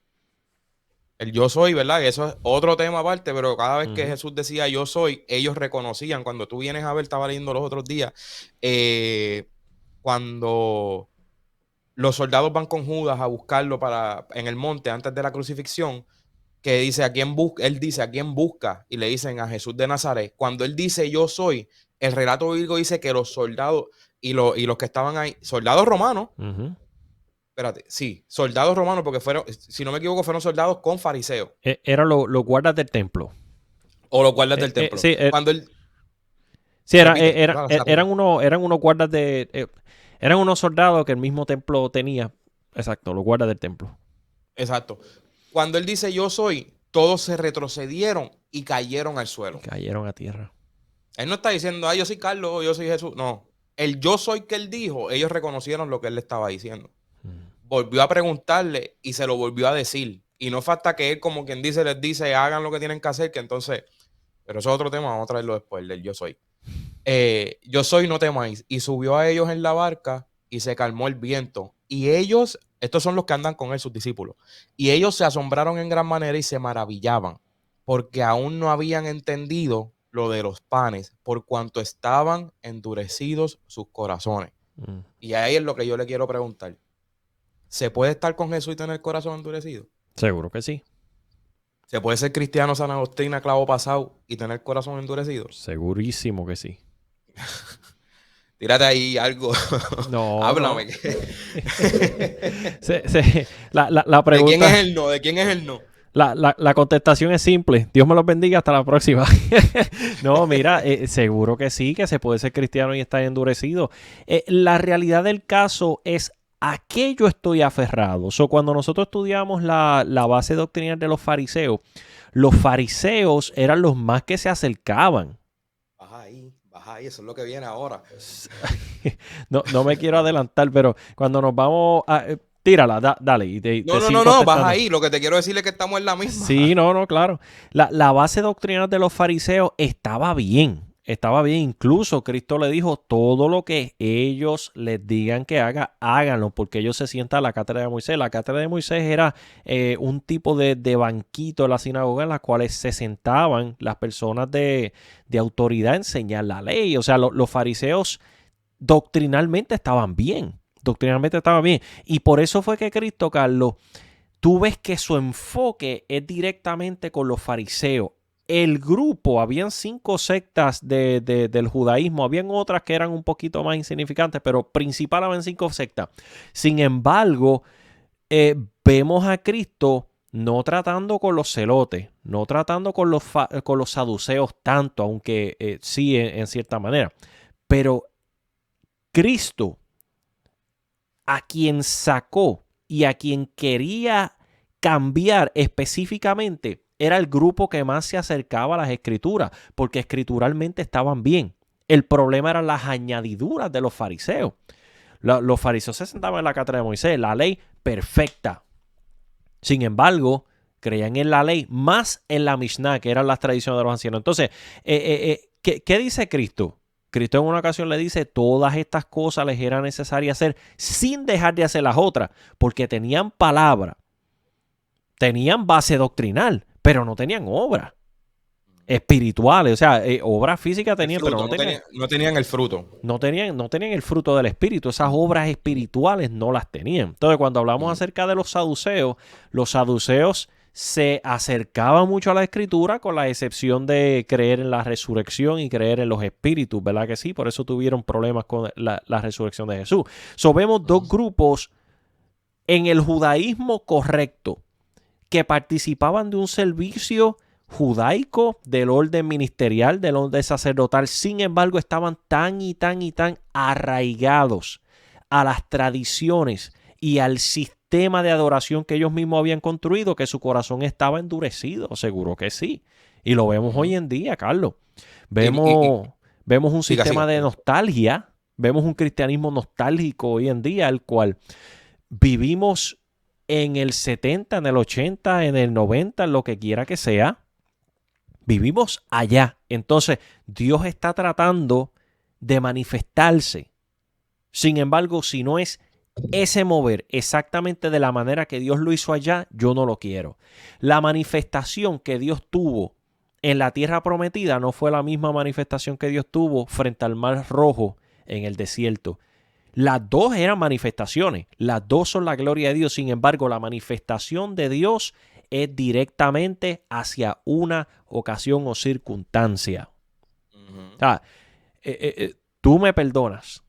Speaker 2: El yo soy, ¿verdad? Que eso es otro tema aparte, pero cada vez que Jesús decía yo soy, ellos reconocían. Cuando tú vienes a ver, estaba leyendo los otros días, cuando los soldados van con Judas a buscarlo en el monte antes de la crucifixión, que dice, él dice, ¿a quién busca? Y le dicen a Jesús de Nazaret. Cuando él dice yo soy, el relato bíblico dice que los soldados y los que estaban ahí, soldados romanos, espérate, sí, soldados romanos, porque fueron, si no me equivoco, fueron soldados con fariseos.
Speaker 1: Eran los guardas del templo.
Speaker 2: O los guardas del templo.
Speaker 1: Sí,
Speaker 2: cuando él...
Speaker 1: Sí, eran unos guardas eran unos soldados que el mismo templo tenía. Exacto, los guardas del templo.
Speaker 2: Exacto. Cuando él dice yo soy, todos se retrocedieron y cayeron al suelo.
Speaker 1: Cayeron a tierra.
Speaker 2: Él no está diciendo, yo soy Carlos, yo soy Jesús. No. El yo soy que él dijo, ellos reconocieron lo que él le estaba diciendo. Volvió a preguntarle y se lo volvió a decir. Y no fue hasta que él, como quien dice, les dice, hagan lo que tienen que hacer, que entonces Pero eso es otro tema, vamos a traerlo después, del yo soy. Yo soy, no temáis. Y subió a ellos en la barca y se calmó el viento. Y ellos, estos son los que andan con él, sus discípulos. Y ellos se asombraron en gran manera y se maravillaban, porque aún no habían entendido lo de los panes, por cuanto estaban endurecidos sus corazones. Y ahí es lo que yo le quiero preguntar. ¿Se puede estar con Jesús y tener el corazón endurecido?
Speaker 1: Seguro que sí.
Speaker 2: ¿Se puede ser cristiano, sana doctrina, clavo pasado y tener el corazón endurecido?
Speaker 1: Segurísimo que sí.
Speaker 2: Tírate ahí algo.
Speaker 1: No,
Speaker 2: Háblame.
Speaker 1: no. La
Speaker 2: ¿De quién
Speaker 1: pregunta...
Speaker 2: es el no? ¿De quién es el no?
Speaker 1: La contestación es simple. Dios me los bendiga. Hasta la próxima. No, mira, seguro que sí, que se puede ser cristiano y estar endurecido. La realidad del caso es a qué yo estoy aferrado. Cuando nosotros estudiamos la base doctrinal de los fariseos eran los más que se acercaban.
Speaker 2: Baja ahí, eso es lo que viene ahora.
Speaker 1: No me quiero adelantar, pero cuando nos vamos a... tírala, dale. Y te sigo
Speaker 2: No,
Speaker 1: contestando.
Speaker 2: baja ahí. Lo que te quiero decir es que estamos en la misma.
Speaker 1: Sí, no, claro. La base doctrinal de los fariseos estaba bien. Incluso Cristo le dijo, todo lo que ellos les digan que haga, háganlo, porque ellos se sientan a la cátedra de Moisés. La cátedra de Moisés era un tipo de banquito en la sinagoga en las cuales se sentaban las personas de autoridad a enseñar la ley. O sea, los fariseos doctrinalmente estaban bien. Y por eso fue que Cristo, Carlos, tú ves que su enfoque es directamente con los fariseos. El grupo, habían 5 sectas del judaísmo, habían otras que eran un poquito más insignificantes, pero principalmente 5 sectas. Sin embargo, vemos a Cristo no tratando con los celotes, no tratando con los saduceos tanto, aunque sí en cierta manera. Pero Cristo, a quien sacó y a quien quería cambiar específicamente, era el grupo que más se acercaba a las escrituras, porque escrituralmente estaban bien. El problema eran las añadiduras de los fariseos. Los fariseos se sentaban en la cátedra de Moisés, la ley perfecta. Sin embargo, creían en la ley más en la Mishnah, que eran las tradiciones de los ancianos. Entonces, ¿qué dice Cristo? Cristo en una ocasión le dice, todas estas cosas les era necesario hacer sin dejar de hacer las otras, porque tenían palabra, tenían base doctrinal, pero no tenían obras espirituales. O sea, obras físicas tenían,
Speaker 2: fruto,
Speaker 1: pero
Speaker 2: no tenían el fruto.
Speaker 1: No tenían el fruto del espíritu. Esas obras espirituales no las tenían. Entonces, cuando hablamos acerca de los saduceos se acercaban mucho a la escritura, con la excepción de creer en la resurrección y creer en los espíritus, ¿verdad que sí? Por eso tuvieron problemas con la resurrección de Jesús. Vemos dos grupos en el judaísmo correcto que participaban de un servicio judaico, del orden ministerial, del orden sacerdotal. Sin embargo, estaban tan arraigados a las tradiciones y al sistema de adoración que ellos mismos habían construido, que su corazón estaba endurecido. Seguro que sí. Y lo vemos hoy en día, Carlos. Vemos un sistema de nostalgia, vemos un cristianismo nostálgico hoy en día, el cual vivimos en el 70, en el 80, en el 90, en lo que quiera que sea. Vivimos allá. Entonces, Dios está tratando de manifestarse. Sin embargo, si no es ese mover exactamente de la manera que Dios lo hizo allá, yo no lo quiero. La manifestación que Dios tuvo en la tierra prometida no fue la misma manifestación que Dios tuvo frente al Mar Rojo en el desierto. Las dos eran manifestaciones, las dos son la gloria de Dios. Sin embargo, la manifestación de Dios es directamente hacia una ocasión o circunstancia. O sea, tú me perdonas,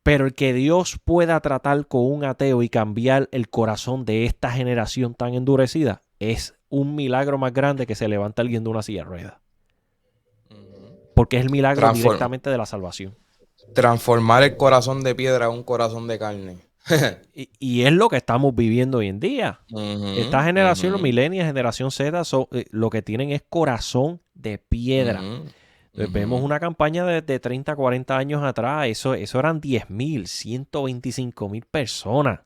Speaker 1: pero el que Dios pueda tratar con un ateo y cambiar el corazón de esta generación tan endurecida es un milagro más grande que se levanta alguien de una silla de ruedas. Porque es el milagro directamente de la salvación.
Speaker 2: Transformar el corazón de piedra a un corazón de carne.
Speaker 1: y es lo que estamos viviendo hoy en día. Esta generación, los millennials, generación Z, lo que tienen es corazón de piedra. Vemos una campaña de 30, 40 años atrás. Eso eran 10,000, 125,000 personas.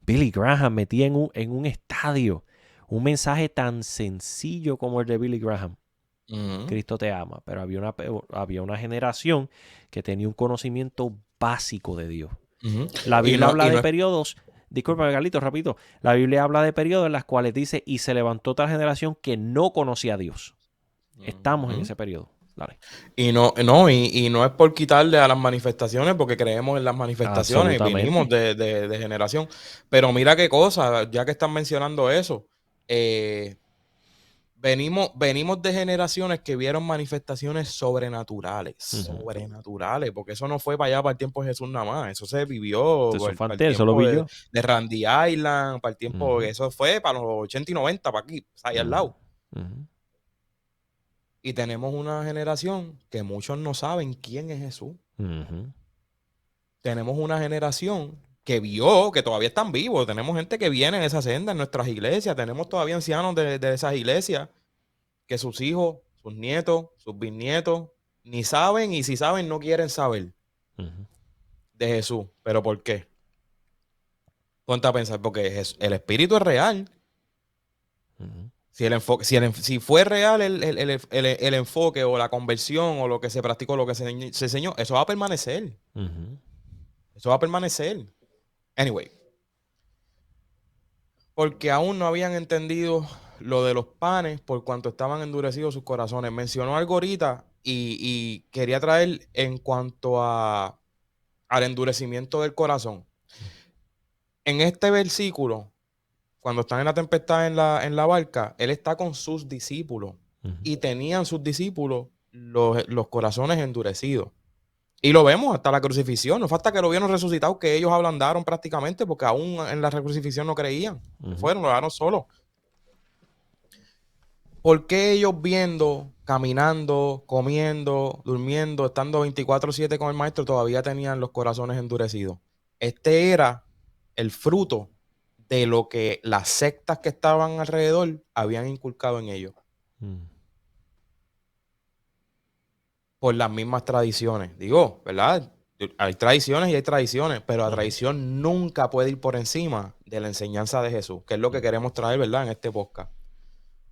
Speaker 1: Billy Graham metía en un estadio un mensaje tan sencillo como el de Billy Graham.
Speaker 2: Ujú.
Speaker 1: Cristo te ama, pero había una generación que tenía un conocimiento básico de Dios.
Speaker 2: Ujú.
Speaker 1: La
Speaker 2: Y
Speaker 1: Biblia
Speaker 2: no,
Speaker 1: habla
Speaker 2: y
Speaker 1: de
Speaker 2: no es
Speaker 1: periodos, disculpa, Carlito, rapidito. La Biblia habla de periodos en los cuales dice, y se levantó otra generación que no conocía a Dios. Estamos en
Speaker 2: Ujú.
Speaker 1: ese periodo. Dale.
Speaker 2: Y no es por quitarle a las manifestaciones, porque creemos en las manifestaciones y vinimos
Speaker 1: Absolutamente.
Speaker 2: de generación. Pero mira qué cosa, ya que están mencionando eso, eh, venimos de generaciones que vieron manifestaciones sobrenaturales,
Speaker 1: Ujú.
Speaker 2: sobrenaturales, porque eso no fue para allá, para el tiempo de Jesús nada más, eso se vivió
Speaker 1: Eso fue
Speaker 2: para el
Speaker 1: antes, eso lo
Speaker 2: tiempo
Speaker 1: vi yo.
Speaker 2: de Randy Island, para el tiempo,
Speaker 1: Ujú,
Speaker 2: eso fue para los 80 y 90, para aquí, ahí al
Speaker 1: ujú,
Speaker 2: lado.
Speaker 1: ujú,
Speaker 2: Y tenemos una generación que muchos no saben quién es Jesús.
Speaker 1: ujú,
Speaker 2: Tenemos una generación que vio, que todavía están vivos. Tenemos gente que viene en esa senda en nuestras iglesias. Tenemos todavía ancianos de esas iglesias que sus hijos, sus nietos, sus bisnietos, ni saben y si saben no quieren saber
Speaker 1: ujú,
Speaker 2: de Jesús. ¿Pero por qué? Ponte a pensar, porque el espíritu es real.
Speaker 1: ujú,
Speaker 2: Si, el enfoque, si fue real el enfoque o la conversión o lo que se practicó, lo que se enseñó, eso va a permanecer.
Speaker 1: ujú,
Speaker 2: Eso va a permanecer. Anyway, porque aún no habían entendido lo de los panes por cuanto estaban endurecidos sus corazones. Mencionó algo ahorita y quería traer en cuanto al endurecimiento del corazón. En este versículo, cuando están en la tempestad en la barca, él está con sus discípulos
Speaker 1: ujú.
Speaker 2: y tenían sus discípulos los corazones endurecidos. Y lo vemos hasta la crucifixión. No falta que lo vieron resucitado, que ellos ablandaron prácticamente porque aún en la crucifixión no creían. Se
Speaker 1: Ujú,
Speaker 2: fueron, lo dejaron solos. ¿Por qué ellos viendo, caminando, comiendo, durmiendo, estando 24/7 con el maestro, todavía tenían los corazones endurecidos? Este era el fruto de lo que las sectas que estaban alrededor habían inculcado en ellos,
Speaker 1: ujú,
Speaker 2: por las mismas tradiciones. Digo, ¿verdad? Hay tradiciones y hay tradiciones, pero la
Speaker 1: ujú,
Speaker 2: tradición nunca puede ir por encima de la enseñanza de Jesús, que es lo que
Speaker 1: ujú.
Speaker 2: queremos traer, ¿verdad? En este podcast.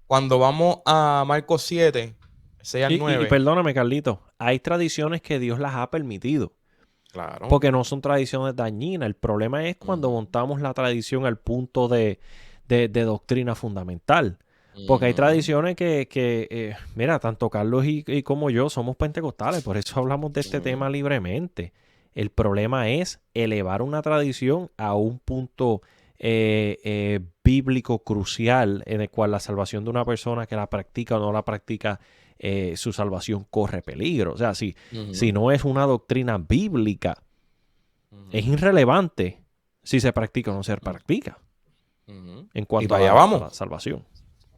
Speaker 2: Cuando vamos a Marcos 7, 6 al
Speaker 1: Y
Speaker 2: 9,
Speaker 1: perdóname, Carlito, hay tradiciones que Dios las ha permitido,
Speaker 2: claro.
Speaker 1: porque no son tradiciones dañinas. El problema es cuando
Speaker 2: Ujú,
Speaker 1: montamos la tradición al punto de doctrina fundamental. Porque hay
Speaker 2: ujú,
Speaker 1: tradiciones mira, tanto Carlos y como yo somos pentecostales, por eso hablamos de este
Speaker 2: ujú,
Speaker 1: tema libremente. El problema es elevar una tradición a un punto bíblico crucial en el cual la salvación de una persona que la practica o no la practica, su salvación corre peligro. O sea, si
Speaker 2: ujú,
Speaker 1: no es una doctrina bíblica, es
Speaker 2: ujú,
Speaker 1: irrelevante si se practica o no se practica
Speaker 2: ujú.
Speaker 1: en
Speaker 2: Y
Speaker 1: cuanto
Speaker 2: para allá
Speaker 1: a
Speaker 2: vamos.
Speaker 1: la salvación.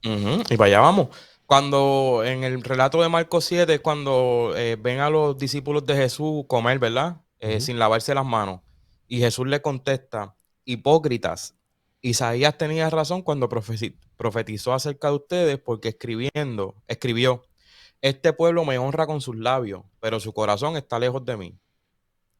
Speaker 2: Ujú, y para allá vamos. Cuando en el relato de Marcos 7, cuando ven a los discípulos de Jesús comer, ¿verdad?
Speaker 1: Ujú,
Speaker 2: Sin lavarse las manos. Y Jesús le contesta, hipócritas, Isaías tenía razón cuando profetizó acerca de ustedes porque escribió, este pueblo me honra con sus labios, pero su corazón está lejos de mí.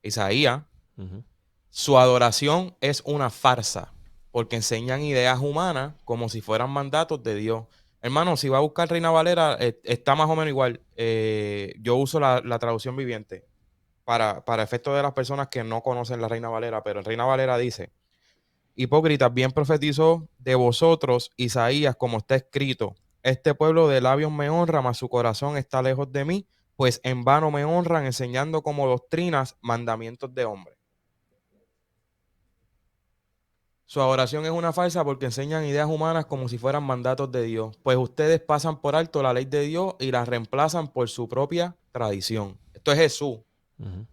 Speaker 2: Isaías,
Speaker 1: ujú,
Speaker 2: su adoración es una farsa, porque enseñan ideas humanas como si fueran mandatos de Dios. Hermano, si va a buscar Reina Valera, está más o menos igual. Yo uso la traducción viviente para efecto de las personas que no conocen la Reina Valera, pero en Reina Valera dice, hipócritas, bien profetizó de vosotros Isaías, como está escrito, este pueblo de labios me honra, mas su corazón está lejos de mí, pues en vano me honran enseñando como doctrinas mandamientos de hombres. Su adoración es una farsa porque enseñan ideas humanas como si fueran mandatos de Dios, pues ustedes pasan por alto la ley de Dios y la reemplazan por su propia tradición. Esto es Jesús,
Speaker 1: ujú.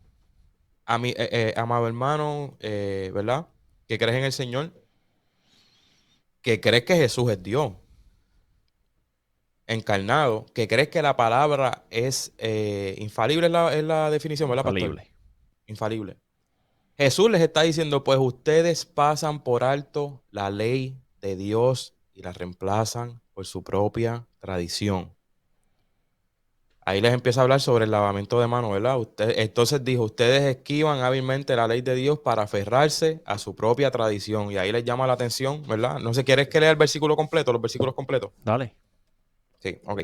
Speaker 2: a mi amado hermano, ¿verdad? Que crees en el Señor, que crees que Jesús es Dios encarnado, que crees que la palabra es infalible, es la definición, ¿verdad, pastor?
Speaker 1: Infalible.
Speaker 2: Infalible. Jesús les está diciendo, pues ustedes pasan por alto la ley de Dios y la reemplazan por su propia tradición. Ahí les empieza a hablar sobre el lavamiento de manos, ¿verdad? Entonces dijo, ustedes esquivan hábilmente la ley de Dios para aferrarse a su propia tradición. Y ahí les llama la atención, ¿verdad? No sé, ¿quieres que lea el versículo completo, los versículos completos?
Speaker 1: Dale.
Speaker 2: Sí, ok.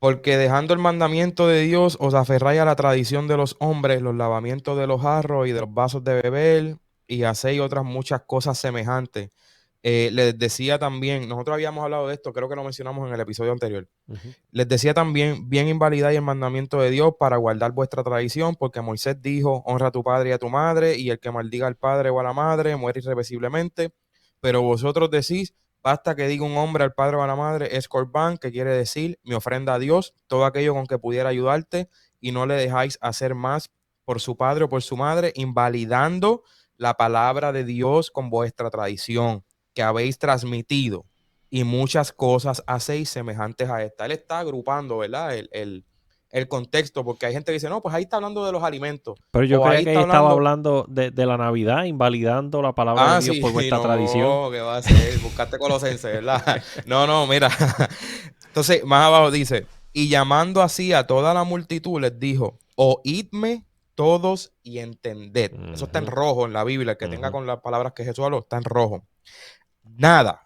Speaker 2: Porque dejando el mandamiento de Dios, os aferráis a la tradición de los hombres, los lavamientos de los jarros y de los vasos de beber, y hacéis otras muchas cosas semejantes. Les decía también, nosotros habíamos hablado de esto, creo que lo mencionamos en el episodio anterior. Les decía también, bien invalidáis el mandamiento de Dios para guardar vuestra tradición, porque Moisés dijo, honra a tu padre y a tu madre, y el que maldiga al padre o a la madre muere irreversiblemente. Pero vosotros decís, basta que diga un hombre al padre o a la madre, es corbán, que quiere decir, mi ofrenda a Dios, todo aquello con que pudiera ayudarte, y no le dejáis hacer más por su padre o por su madre, invalidando la palabra de Dios con vuestra tradición que habéis transmitido, y muchas cosas hacéis semejantes a esta. Él está agrupando, ¿verdad? El contexto, porque hay gente que dice, no, pues ahí está hablando de los alimentos.
Speaker 1: Pero yo
Speaker 2: O
Speaker 1: creía
Speaker 2: ahí
Speaker 1: que
Speaker 2: está
Speaker 1: estaba
Speaker 2: hablando...
Speaker 1: hablando de la Navidad, invalidando la palabra de Dios
Speaker 2: sí,
Speaker 1: por vuestra
Speaker 2: no,
Speaker 1: tradición.
Speaker 2: ¿qué va a hacer? Buscaste Colosense, ¿verdad? No, mira. Entonces, más abajo dice, y llamando así a toda la multitud, les dijo, oídme todos y entended. Eso está en rojo en la Biblia. El que tenga con las palabras que Jesús habló, está en rojo. Nada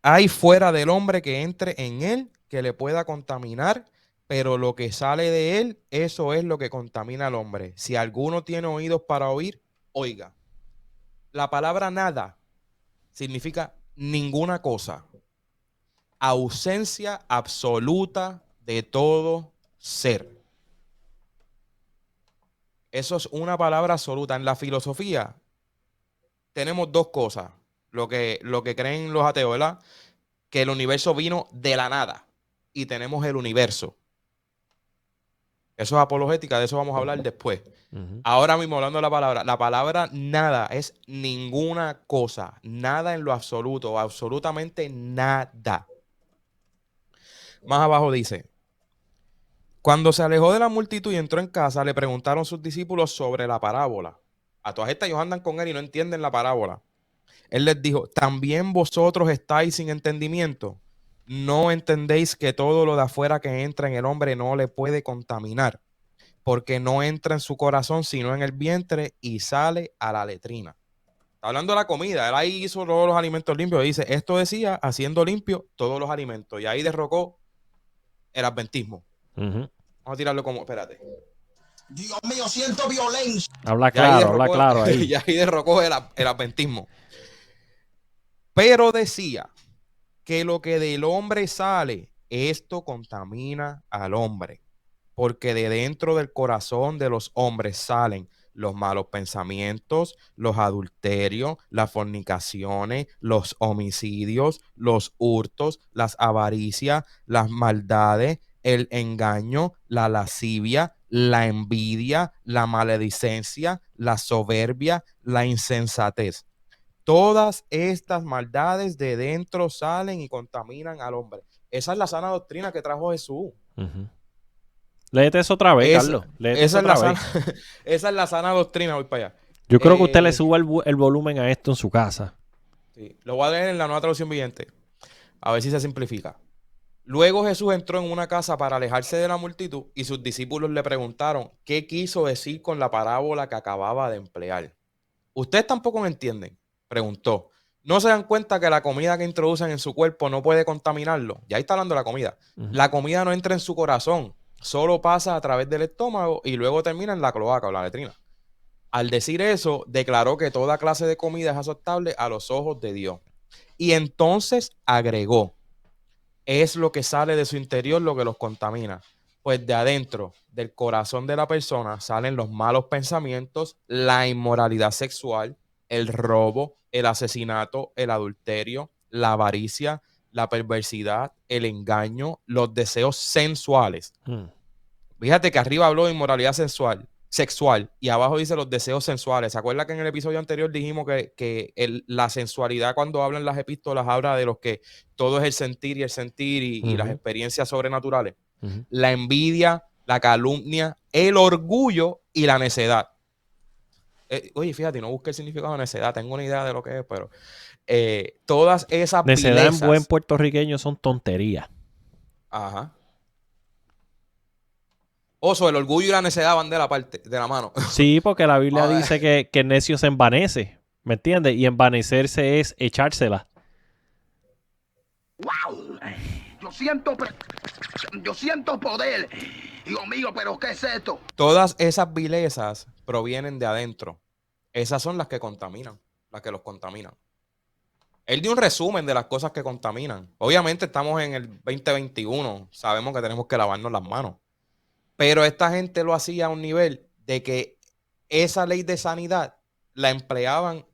Speaker 2: hay fuera del hombre que entre en él que le pueda contaminar, pero lo que sale de él, eso es lo que contamina al hombre. Si alguno tiene oídos para oír, oiga. La palabra nada significa ninguna cosa. Ausencia absoluta de todo ser. Eso es una palabra absoluta. En la filosofía tenemos dos cosas. Lo que creen los ateos, ¿verdad? Que el universo vino de la nada. Y tenemos el universo. Eso es apologética, de eso vamos a hablar después. Ahora mismo hablando de la palabra nada es ninguna cosa. Nada en lo absoluto. Absolutamente nada. Más abajo dice, cuando se alejó de la multitud y entró en casa, le preguntaron sus discípulos sobre la parábola. A todas estas ellos andan con él y no entienden la parábola. Él les dijo, ¿también vosotros estáis sin entendimiento? ¿No entendéis que todo lo de afuera que entra en el hombre no le puede contaminar? Porque no entra en su corazón, sino en el vientre y sale a la letrina. Está hablando de la comida. Él ahí hizo todos los alimentos limpios. Y dice, esto decía, haciendo limpio todos los alimentos. Y ahí derrocó el adventismo. Vamos a tirarlo como, espérate.
Speaker 3: Dios mío, siento violencia.
Speaker 1: Habla claro ahí.
Speaker 2: Y ahí derrocó el adventismo. Pero decía que lo que del hombre sale, esto contamina al hombre. Porque de dentro del corazón de los hombres salen los malos pensamientos, los adulterios, las fornicaciones, los homicidios, los hurtos, las avaricias, las maldades, el engaño, la lascivia, la envidia, la maledicencia, la soberbia, la insensatez. Todas estas maldades de dentro salen y contaminan al hombre. Esa es la sana doctrina que trajo Jesús.
Speaker 1: Léete eso otra vez, Carlos. Léete eso otra vez.
Speaker 2: Esa es la sana doctrina. Voy para allá.
Speaker 1: Yo creo que usted le suba el volumen a esto en su casa.
Speaker 2: Sí, lo voy a leer en la Nueva Traducción Viviente. A ver si se simplifica. Luego Jesús entró en una casa para alejarse de la multitud y sus discípulos le preguntaron qué quiso decir con la parábola que acababa de emplear. ¿Ustedes tampoco me entienden?, preguntó. ¿No se dan cuenta que la comida que introducen en su cuerpo no puede contaminarlo? Ya ahí está hablando de la comida. La comida no entra en su corazón, solo pasa a través del estómago y luego termina en la cloaca o la letrina. Al decir eso, declaró que toda clase de comida es aceptable a los ojos de Dios. Y entonces agregó, es lo que sale de su interior lo que los contamina. Pues de adentro, del corazón de la persona, salen los malos pensamientos, la inmoralidad sexual, el robo, el asesinato, el adulterio, la avaricia, la perversidad, el engaño, los deseos sensuales. Fíjate que arriba habló de inmoralidad sexual y abajo dice los deseos sensuales. ¿Se acuerda que en el episodio anterior dijimos que la sensualidad cuando hablan las epístolas habla de los que todo es el sentir y las experiencias sobrenaturales? La envidia, la calumnia, el orgullo y la necedad. Oye, fíjate, no busqué el significado de necedad, tengo una idea de lo que es, pero todas esas
Speaker 1: necedad
Speaker 2: vilezas,
Speaker 1: en buen puertorriqueño son tonterías.
Speaker 2: Ajá. Oso, el orgullo y la necedad van de la mano.
Speaker 1: Sí, porque la Biblia dice que el necio se envanece, ¿me entiendes? Y envanecerse es echársela.
Speaker 4: ¡Wow! Yo siento poder. Dios mío, pero ¿qué es esto?
Speaker 2: Todas esas vilezas provienen de adentro. Esas son las que contaminan, las que los contaminan. Él dio un resumen de las cosas que contaminan. Obviamente estamos en el 2021, sabemos que tenemos que lavarnos las manos. Pero esta gente lo hacía a un nivel de que esa ley de sanidad la empleaban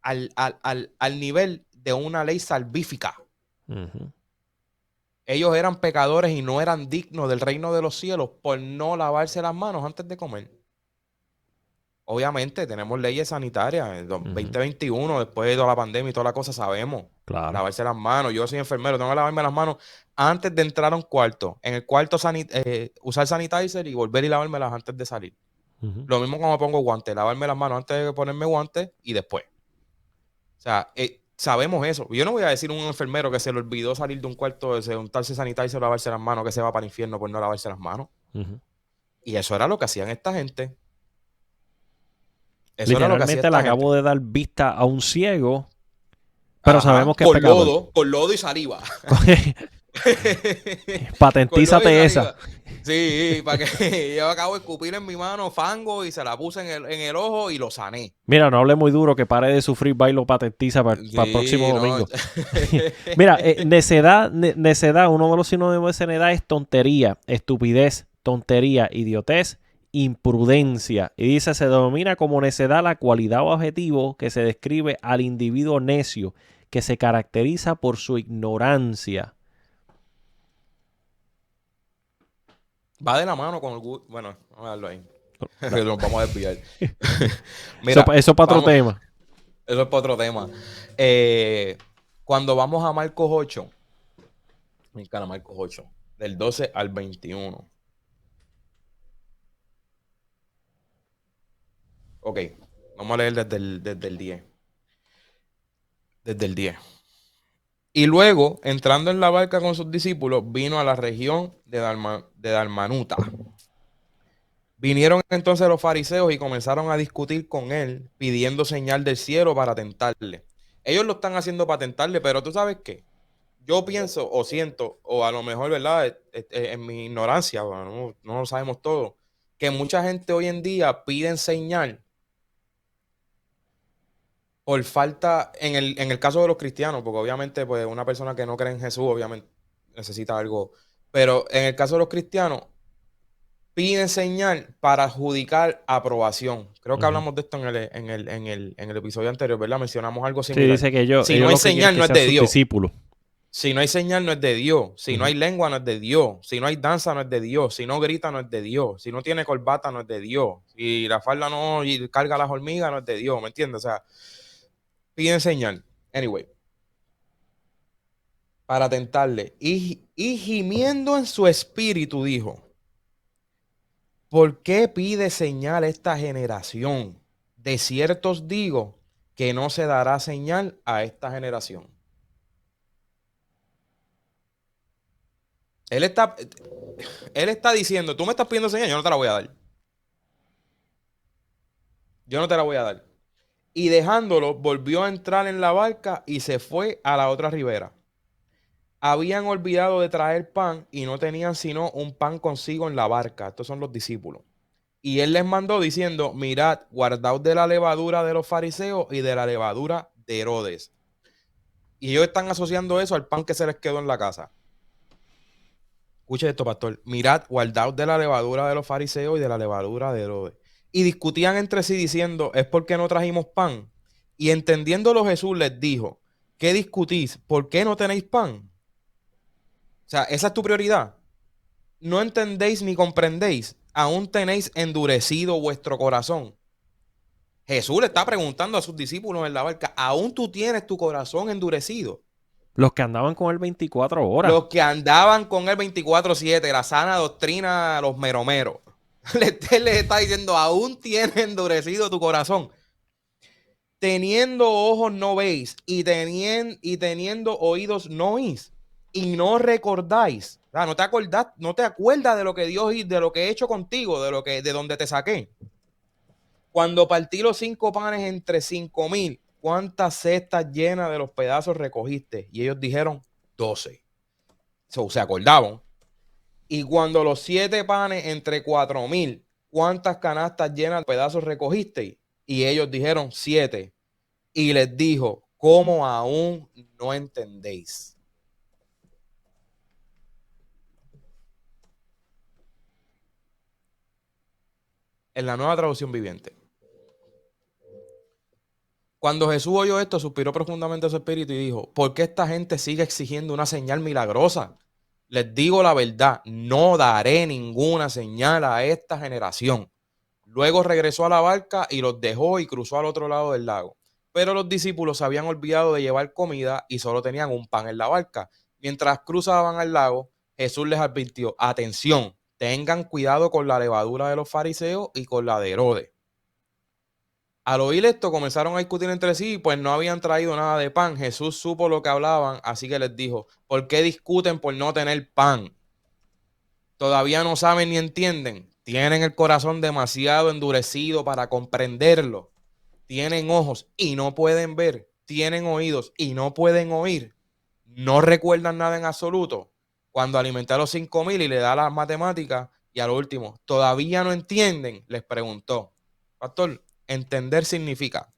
Speaker 2: al nivel de una ley salvífica.
Speaker 1: Ujú.
Speaker 2: Ellos eran pecadores y no eran dignos del reino de los cielos por no lavarse las manos antes de comer. Obviamente tenemos leyes sanitarias. En el 2021, después de toda la pandemia y toda la cosa, sabemos
Speaker 1: Claro.
Speaker 2: lavarse las manos. Yo soy enfermero, tengo que lavarme las manos antes de entrar a un cuarto. En el cuarto usar sanitizer y volver y lavármelas antes de salir.
Speaker 1: Ujú.
Speaker 2: Lo mismo cuando me pongo guantes, lavarme las manos antes de ponerme guantes y después. O sea, sabemos eso. Yo no voy a decir a un enfermero que se le olvidó salir de un cuarto, de untarse sanitizer o lavarse las manos, que se va para el infierno por no lavarse las manos.
Speaker 1: Ujú.
Speaker 2: Y eso era lo que hacían esta gente. Eso era lo que hacía
Speaker 1: Literalmente le
Speaker 2: esta gente.
Speaker 1: acabo de dar vista a un ciego, pero
Speaker 2: Ajá,
Speaker 1: sabemos que es pecador.
Speaker 2: con lodo y saliva.
Speaker 1: Patentízate
Speaker 2: Con lodo y
Speaker 1: esa.
Speaker 2: saliva. Sí, para que yo acabo de escupir en mi mano fango y se la puse en el ojo y lo sané.
Speaker 1: Mira, no hable muy duro, que pare de sufrir, va y lo patentiza para el próximo
Speaker 2: no.
Speaker 1: domingo. Mira, necedad, uno de los sinónimos de necedad es tontería, estupidez, tontería, idiotez, imprudencia. Y dice, se denomina como necedad la cualidad o adjetivo que se describe al individuo necio, que se caracteriza por su ignorancia.
Speaker 2: Va de la mano con el gusto. Bueno, vamos a darlo ahí. Que nos vamos a desviar.
Speaker 1: Eso para otro tema.
Speaker 2: Eso es para otro tema. Cuando vamos a Marcos 8, me encanta Marcos 8, del 12 al 21. Ok, vamos a leer desde el 10. Desde el 10. Y luego, entrando en la barca con sus discípulos, vino a la región de Dalmanuta. Vinieron entonces los fariseos y comenzaron a discutir con él, pidiendo señal del cielo para tentarle. Ellos lo están haciendo para tentarle, pero ¿tú sabes qué? Yo pienso o siento, o a lo mejor, ¿verdad? En mi ignorancia, bueno, no lo sabemos todo, que mucha gente hoy en día pide señal por falta, en el caso de los cristianos, porque obviamente pues una persona que no cree en Jesús, obviamente necesita algo, pero en el caso de los cristianos, piden señal para adjudicar aprobación. Creo que hablamos de esto en el episodio anterior, ¿verdad? Mencionamos algo
Speaker 1: Sí,
Speaker 2: similar.
Speaker 1: dice que
Speaker 2: Si no hay señal, no es de Dios.
Speaker 1: Discípulo.
Speaker 2: Si no hay señal, no es de Dios. Si no hay lengua, no es de Dios. Si no hay danza, no es de Dios. Si no grita, no es de Dios. Si no tiene corbata, no es de Dios. Si la falda no y carga las hormigas, no es de Dios. ¿Me entiendes? O sea, piden señal. Anyway. Para tentarle. Y gimiendo en su espíritu, dijo: ¿por qué pide señal esta generación? De cierto os digo que no se dará señal a esta generación. Él está diciendo, tú me estás pidiendo señal, yo no te la voy a dar. Yo no te la voy a dar. Y dejándolo, volvió a entrar en la barca y se fue a la otra ribera. Habían olvidado de traer pan y no tenían sino un pan consigo en la barca. Estos son los discípulos. Y él les mandó diciendo: mirad, guardaos de la levadura de los fariseos y de la levadura de Herodes. Y ellos están asociando eso al pan que se les quedó en la casa. Escuche esto, pastor. Mirad, guardaos de la levadura de los fariseos y de la levadura de Herodes. Y discutían entre sí diciendo: ¿es porque no trajimos pan? Y entendiéndolo Jesús les dijo: ¿qué discutís? ¿Por qué no tenéis pan? O sea, esa es tu prioridad. No entendéis ni comprendéis. Aún tenéis endurecido vuestro corazón. Jesús le está preguntando a sus discípulos en la barca: ¿aún tú tienes tu corazón endurecido?
Speaker 1: Los que andaban con él 24 horas.
Speaker 2: Los que andaban con él 24/7, la sana doctrina, los meromeros. Él les está diciendo: aún tienes endurecido tu corazón. Teniendo ojos no veis y teniendo oídos no oís y no recordáis. O sea, no te acuerdas de lo que Dios hizo, de lo que he hecho contigo, de donde te saqué. Cuando partí los 5 panes entre 5,000, ¿cuántas cestas llenas de los pedazos recogiste? Y ellos dijeron: 12. So, se acordaban. Y cuando los 7 panes entre 4,000, ¿cuántas canastas llenas de pedazos recogisteis? Y ellos dijeron 7. Y les dijo, ¿cómo aún no entendéis? En la Nueva Traducción Viviente. Cuando Jesús oyó esto, suspiró profundamente a su espíritu y dijo, ¿por qué esta gente sigue exigiendo una señal milagrosa? Les digo la verdad, no daré ninguna señal a esta generación. Luego regresó a la barca y los dejó y cruzó al otro lado del lago. Pero los discípulos se habían olvidado de llevar comida y solo tenían un pan en la barca. Mientras cruzaban al lago, Jesús les advirtió, atención, tengan cuidado con la levadura de los fariseos y con la de Herodes. Al oír esto, comenzaron a discutir entre sí, pues no habían traído nada de pan. Jesús supo lo que hablaban, así que les dijo, ¿por qué discuten por no tener pan? ¿Todavía no saben ni entienden? Tienen el corazón demasiado endurecido para comprenderlo. Tienen ojos y no pueden ver. Tienen oídos y no pueden oír. No recuerdan nada en absoluto. Cuando alimenté a los 5,000 y le da las matemáticas, y a lo último, ¿todavía no entienden? Les preguntó. Pastor, entender significa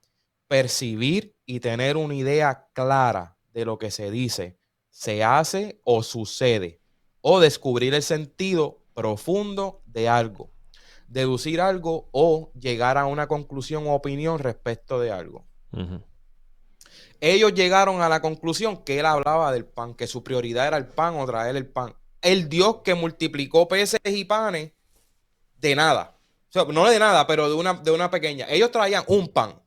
Speaker 2: percibir y tener una idea clara de lo que se dice, se hace o sucede, o descubrir el sentido profundo de algo, deducir algo o llegar a una conclusión o opinión respecto de algo.
Speaker 1: Uh-huh.
Speaker 2: Ellos llegaron a la conclusión que él hablaba del pan, que su prioridad era el pan o traer el pan. El Dios que multiplicó peces y panes de nada. O sea, no de nada, pero de una pequeña. Ellos traían un pan,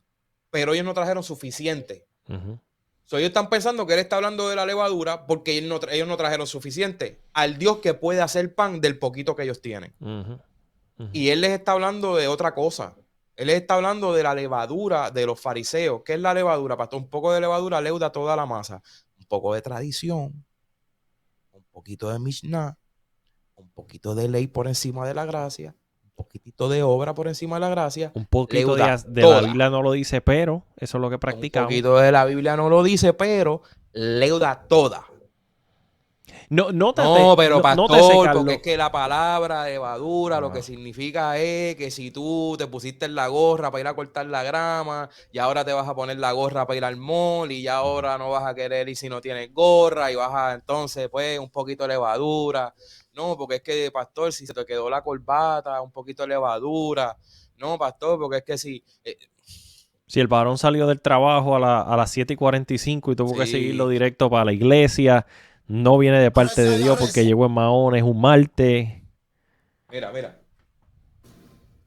Speaker 2: pero ellos no trajeron suficiente.
Speaker 1: Uh-huh.
Speaker 2: So, ellos están pensando que él está hablando de la levadura porque ellos no trajeron suficiente. Al Dios que puede hacer pan del poquito que ellos tienen.
Speaker 1: Uh-huh. Uh-huh.
Speaker 2: Y él les está hablando de otra cosa. Él les está hablando de la levadura de los fariseos. ¿Qué es la levadura, pastor? Un poco de levadura leuda toda la masa. Un poco de tradición, un poquito de Mishnah, un poquito de ley por encima de la gracia, un poquitito de obra por encima de la gracia.
Speaker 1: Un poquito de la Biblia no lo dice, pero eso es lo que practicamos.
Speaker 2: Un poquito de la Biblia no lo dice, pero leuda toda.
Speaker 1: No,
Speaker 2: pero pastor,
Speaker 1: no
Speaker 2: porque es que la palabra levadura lo que significa es que si tú te pusiste la gorra para ir a cortar la grama y ahora te vas a poner la gorra para ir al mall y ya ahora no vas a querer ir si no tienes gorra y vas a entonces pues un poquito de levadura. No, porque es que pastor, si se te quedó la corbata, un poquito de levadura. No, pastor, porque es que si...
Speaker 1: Si el varón salió del trabajo a las 7:45 y tuvo que seguirlo directo para la iglesia... No viene de parte de Dios porque llegó en Mahón, es un martes.
Speaker 2: Mira.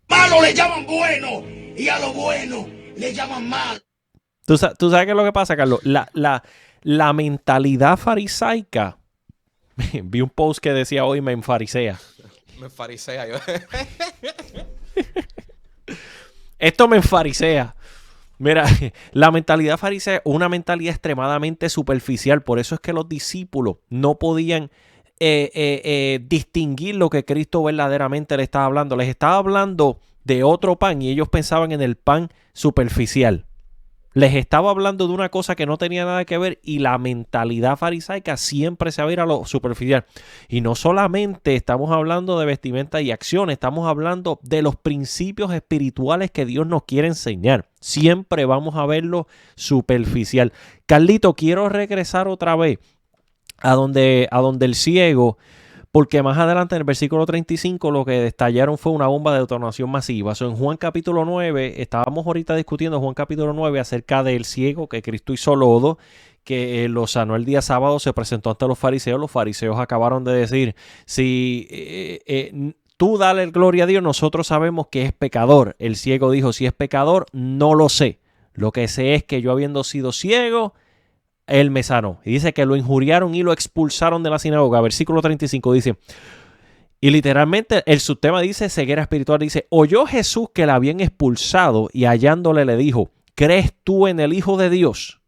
Speaker 4: Malo le llaman bueno y a lo bueno le llaman mal.
Speaker 1: ¿Tú sabes qué es lo que pasa, Carlos? La mentalidad farisaica. Vi un post que decía hoy me enfarisea.
Speaker 2: Me farisea yo.
Speaker 1: Esto me enfarisea. Mira, la mentalidad farisea es una mentalidad extremadamente superficial. Por eso es que los discípulos no podían distinguir lo que Cristo verdaderamente le estaba hablando. Les estaba hablando de otro pan y ellos pensaban en el pan superficial. Les estaba hablando de una cosa que no tenía nada que ver y la mentalidad farisaica siempre se va a ir a lo superficial. Y no solamente estamos hablando de vestimenta y acciones, estamos hablando de los principios espirituales que Dios nos quiere enseñar. Siempre vamos a verlo superficial. Carlito, quiero regresar otra vez a donde el ciego, porque más adelante en el versículo 35 lo que destallaron fue una bomba de detonación masiva. En Juan capítulo 9, estábamos ahorita discutiendo Juan capítulo 9 acerca del ciego que Cristo hizo lodo, que lo sanó el día sábado, se presentó ante los fariseos. Los fariseos acabaron de decir, si tú dale gloria a Dios, nosotros sabemos que es pecador. El ciego dijo, si es pecador, no lo sé. Lo que sé es que yo habiendo sido ciego, él me sanó. Y dice que lo injuriaron y lo expulsaron de la sinagoga. Versículo 35 dice, y literalmente el subtema dice, ceguera espiritual, dice, oyó Jesús que la habían expulsado y hallándole le dijo, ¿crees tú en el Hijo de Dios?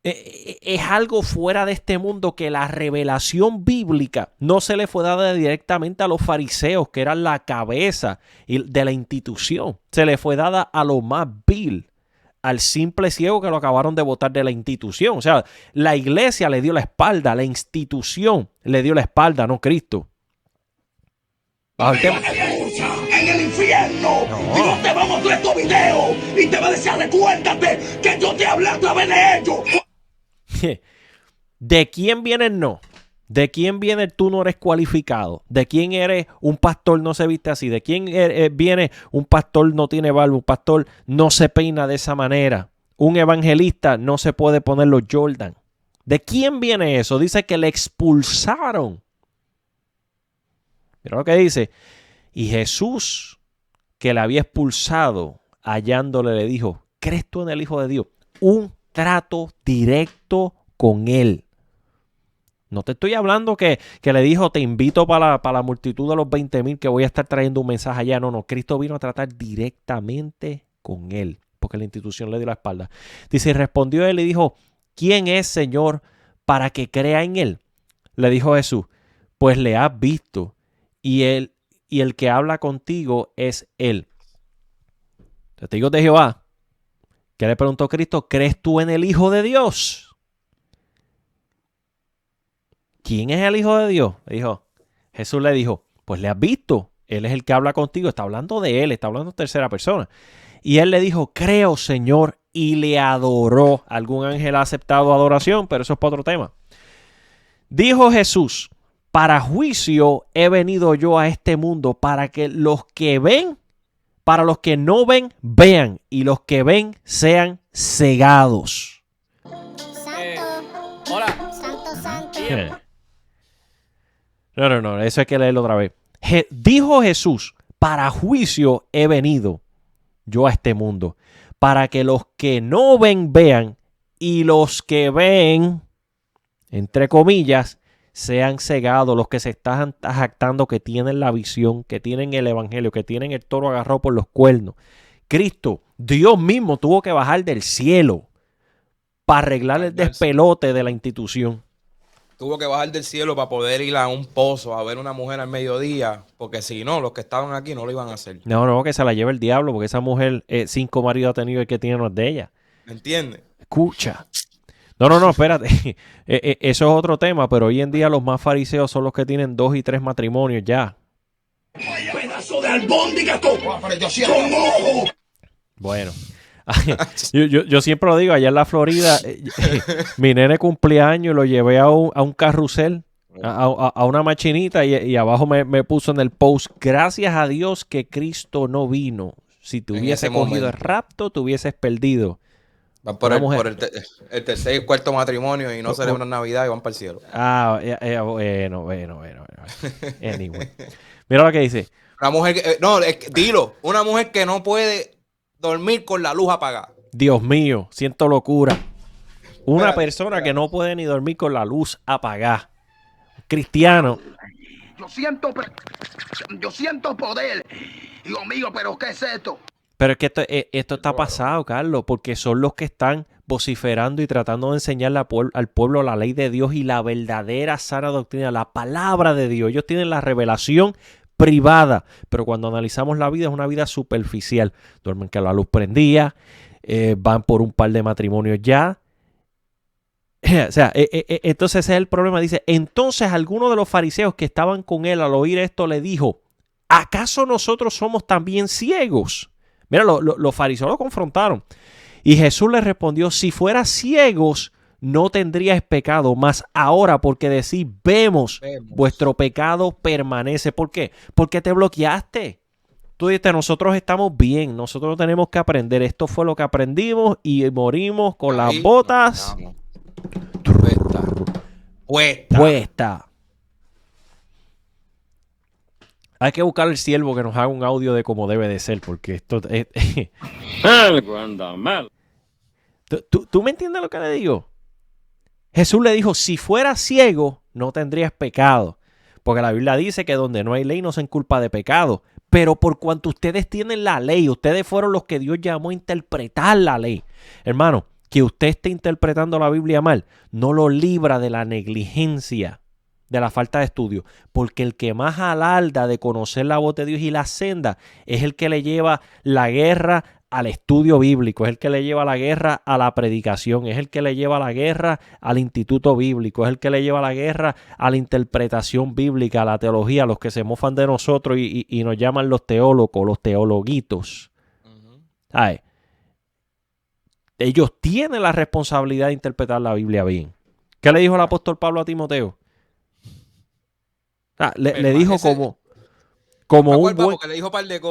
Speaker 1: Es algo fuera de este mundo que la revelación bíblica no se le fue dada directamente a los fariseos, que eran la cabeza de la institución. Se le fue dada a lo más vil, al simple ciego que lo acabaron de botar de la institución. O sea, la iglesia le dio la espalda, la institución le dio la espalda, no Cristo.
Speaker 4: En el infierno, Dios te va a mostrar estos videos y te va a decir, recuérdate que yo te hablé a través de ellos.
Speaker 1: ¿De quién viene el no? ¿De quién viene el tú no eres cualificado? ¿De quién eres un pastor no se viste así? ¿De quién viene un pastor no tiene barba? Un pastor no se peina de esa manera. Un evangelista no se puede poner los Jordan. ¿De quién viene eso? Dice que le expulsaron. Mira lo que dice. Y Jesús, que le había expulsado, hallándole, le dijo, ¿crees tú en el Hijo de Dios? Un trato directo con él. No te estoy hablando que le dijo, te invito para la multitud de los 20,000 que voy a estar trayendo un mensaje allá. No, Cristo vino a tratar directamente con él, porque la institución le dio la espalda. Dice, y respondió él y dijo, ¿quién es, Señor, para que crea en él? Le dijo Jesús, pues le has visto y el que habla contigo es él. Testigos de Jehová. ¿Qué le preguntó Cristo? ¿Crees tú en el Hijo de Dios? ¿Quién es el Hijo de Dios? Jesús le dijo, pues le has visto. Él es el que habla contigo. Está hablando de él, está hablando en tercera persona. Y él le dijo, creo, Señor, y le adoró. Algún ángel ha aceptado adoración, pero eso es para otro tema. Dijo Jesús, para juicio he venido yo a este mundo, para que los que ven, para los que no ven, vean, y los que ven sean cegados.
Speaker 5: Hola.
Speaker 1: Santo. No, eso hay que leerlo otra vez. Dijo Jesús, para juicio he venido yo a este mundo, para que los que no ven, vean, y los que ven, entre comillas, sean cegados, los que se están jactando que tienen la visión, que tienen el evangelio, que tienen el toro agarrado por los cuernos. Cristo, Dios mismo tuvo que bajar del cielo para arreglar el despelote de la institución.
Speaker 2: Tuvo que bajar del cielo para poder ir a un pozo a ver una mujer al mediodía, porque si no, los que estaban aquí no lo iban a hacer.
Speaker 1: No, que se la lleve el diablo, porque esa mujer 5 maridos ha tenido y el que tiene no es de ella.
Speaker 2: ¿Me entiendes?
Speaker 1: Escucha. No, espérate. Eso es otro tema, pero hoy en día los más fariseos son los que tienen 2 y 3 matrimonios ya.
Speaker 4: Pedazo de albóndiga con ojo.
Speaker 1: Bueno. yo siempre lo digo, allá en la Florida, mi nene cumpleaños y lo llevé a un carrusel, a una machinita y abajo me puso en el post, gracias a Dios que Cristo no vino. Si te hubiese cogido el rapto, te hubieses perdido.
Speaker 2: Van por el tercer y cuarto matrimonio y no celebran Navidad y van para el cielo.
Speaker 1: Bueno. Anyway. Mira lo que dice.
Speaker 2: Una mujer dilo, una mujer que no puede dormir con la luz apagada.
Speaker 1: Dios mío, siento locura. Una persona que no puede ni dormir con la luz apagada. Cristiano.
Speaker 4: Yo siento poder. Dios mío, pero ¿qué es esto?
Speaker 1: Pero es que esto está pasado, Carlos, porque son los que están vociferando y tratando de enseñarle al pueblo la ley de Dios y la verdadera sana doctrina, la palabra de Dios. Ellos tienen la revelación privada, pero cuando analizamos la vida es una vida superficial. Duermen que la luz prendía, van por un par de matrimonios ya. O sea, entonces ese es el problema. Dice, entonces alguno de los fariseos que estaban con él al oír esto le dijo, ¿acaso nosotros somos también ciegos? Mira, los fariseos lo confrontaron. Y Jesús les respondió, si fueras ciegos, no tendríais pecado, mas ahora porque decís, vemos, vuestro pecado permanece. ¿Por qué? Porque te bloqueaste. Tú dices, nosotros estamos bien, nosotros tenemos que aprender. Esto fue lo que aprendimos y morimos con las botas puesta. Hay que buscar el siervo que nos haga un audio de cómo debe de ser, porque esto es... ¿Tú me entiendes lo que le digo? Jesús le dijo, si fueras ciego, no tendrías pecado. Porque la Biblia dice que donde no hay ley no se inculpa de pecado. Pero por cuanto ustedes tienen la ley, ustedes fueron los que Dios llamó a interpretar la ley. Hermano, que usted esté interpretando la Biblia mal, no lo libra de la negligencia, de la falta de estudio. Porque el que más alarda de conocer la voz de Dios y la senda es el que le lleva la guerra al estudio bíblico, es el que le lleva la guerra a la predicación, es el que le lleva la guerra al instituto bíblico, es el que le lleva la guerra a la interpretación bíblica, a la teología, a los que se mofan de nosotros y nos llaman los teólogos, los teologuitos. ¿Sabes? Ellos tienen la responsabilidad de interpretar la Biblia bien. ¿Qué le dijo el apóstol Pablo a Timoteo? Le dijo como un buen...
Speaker 2: Porque le dijo un par de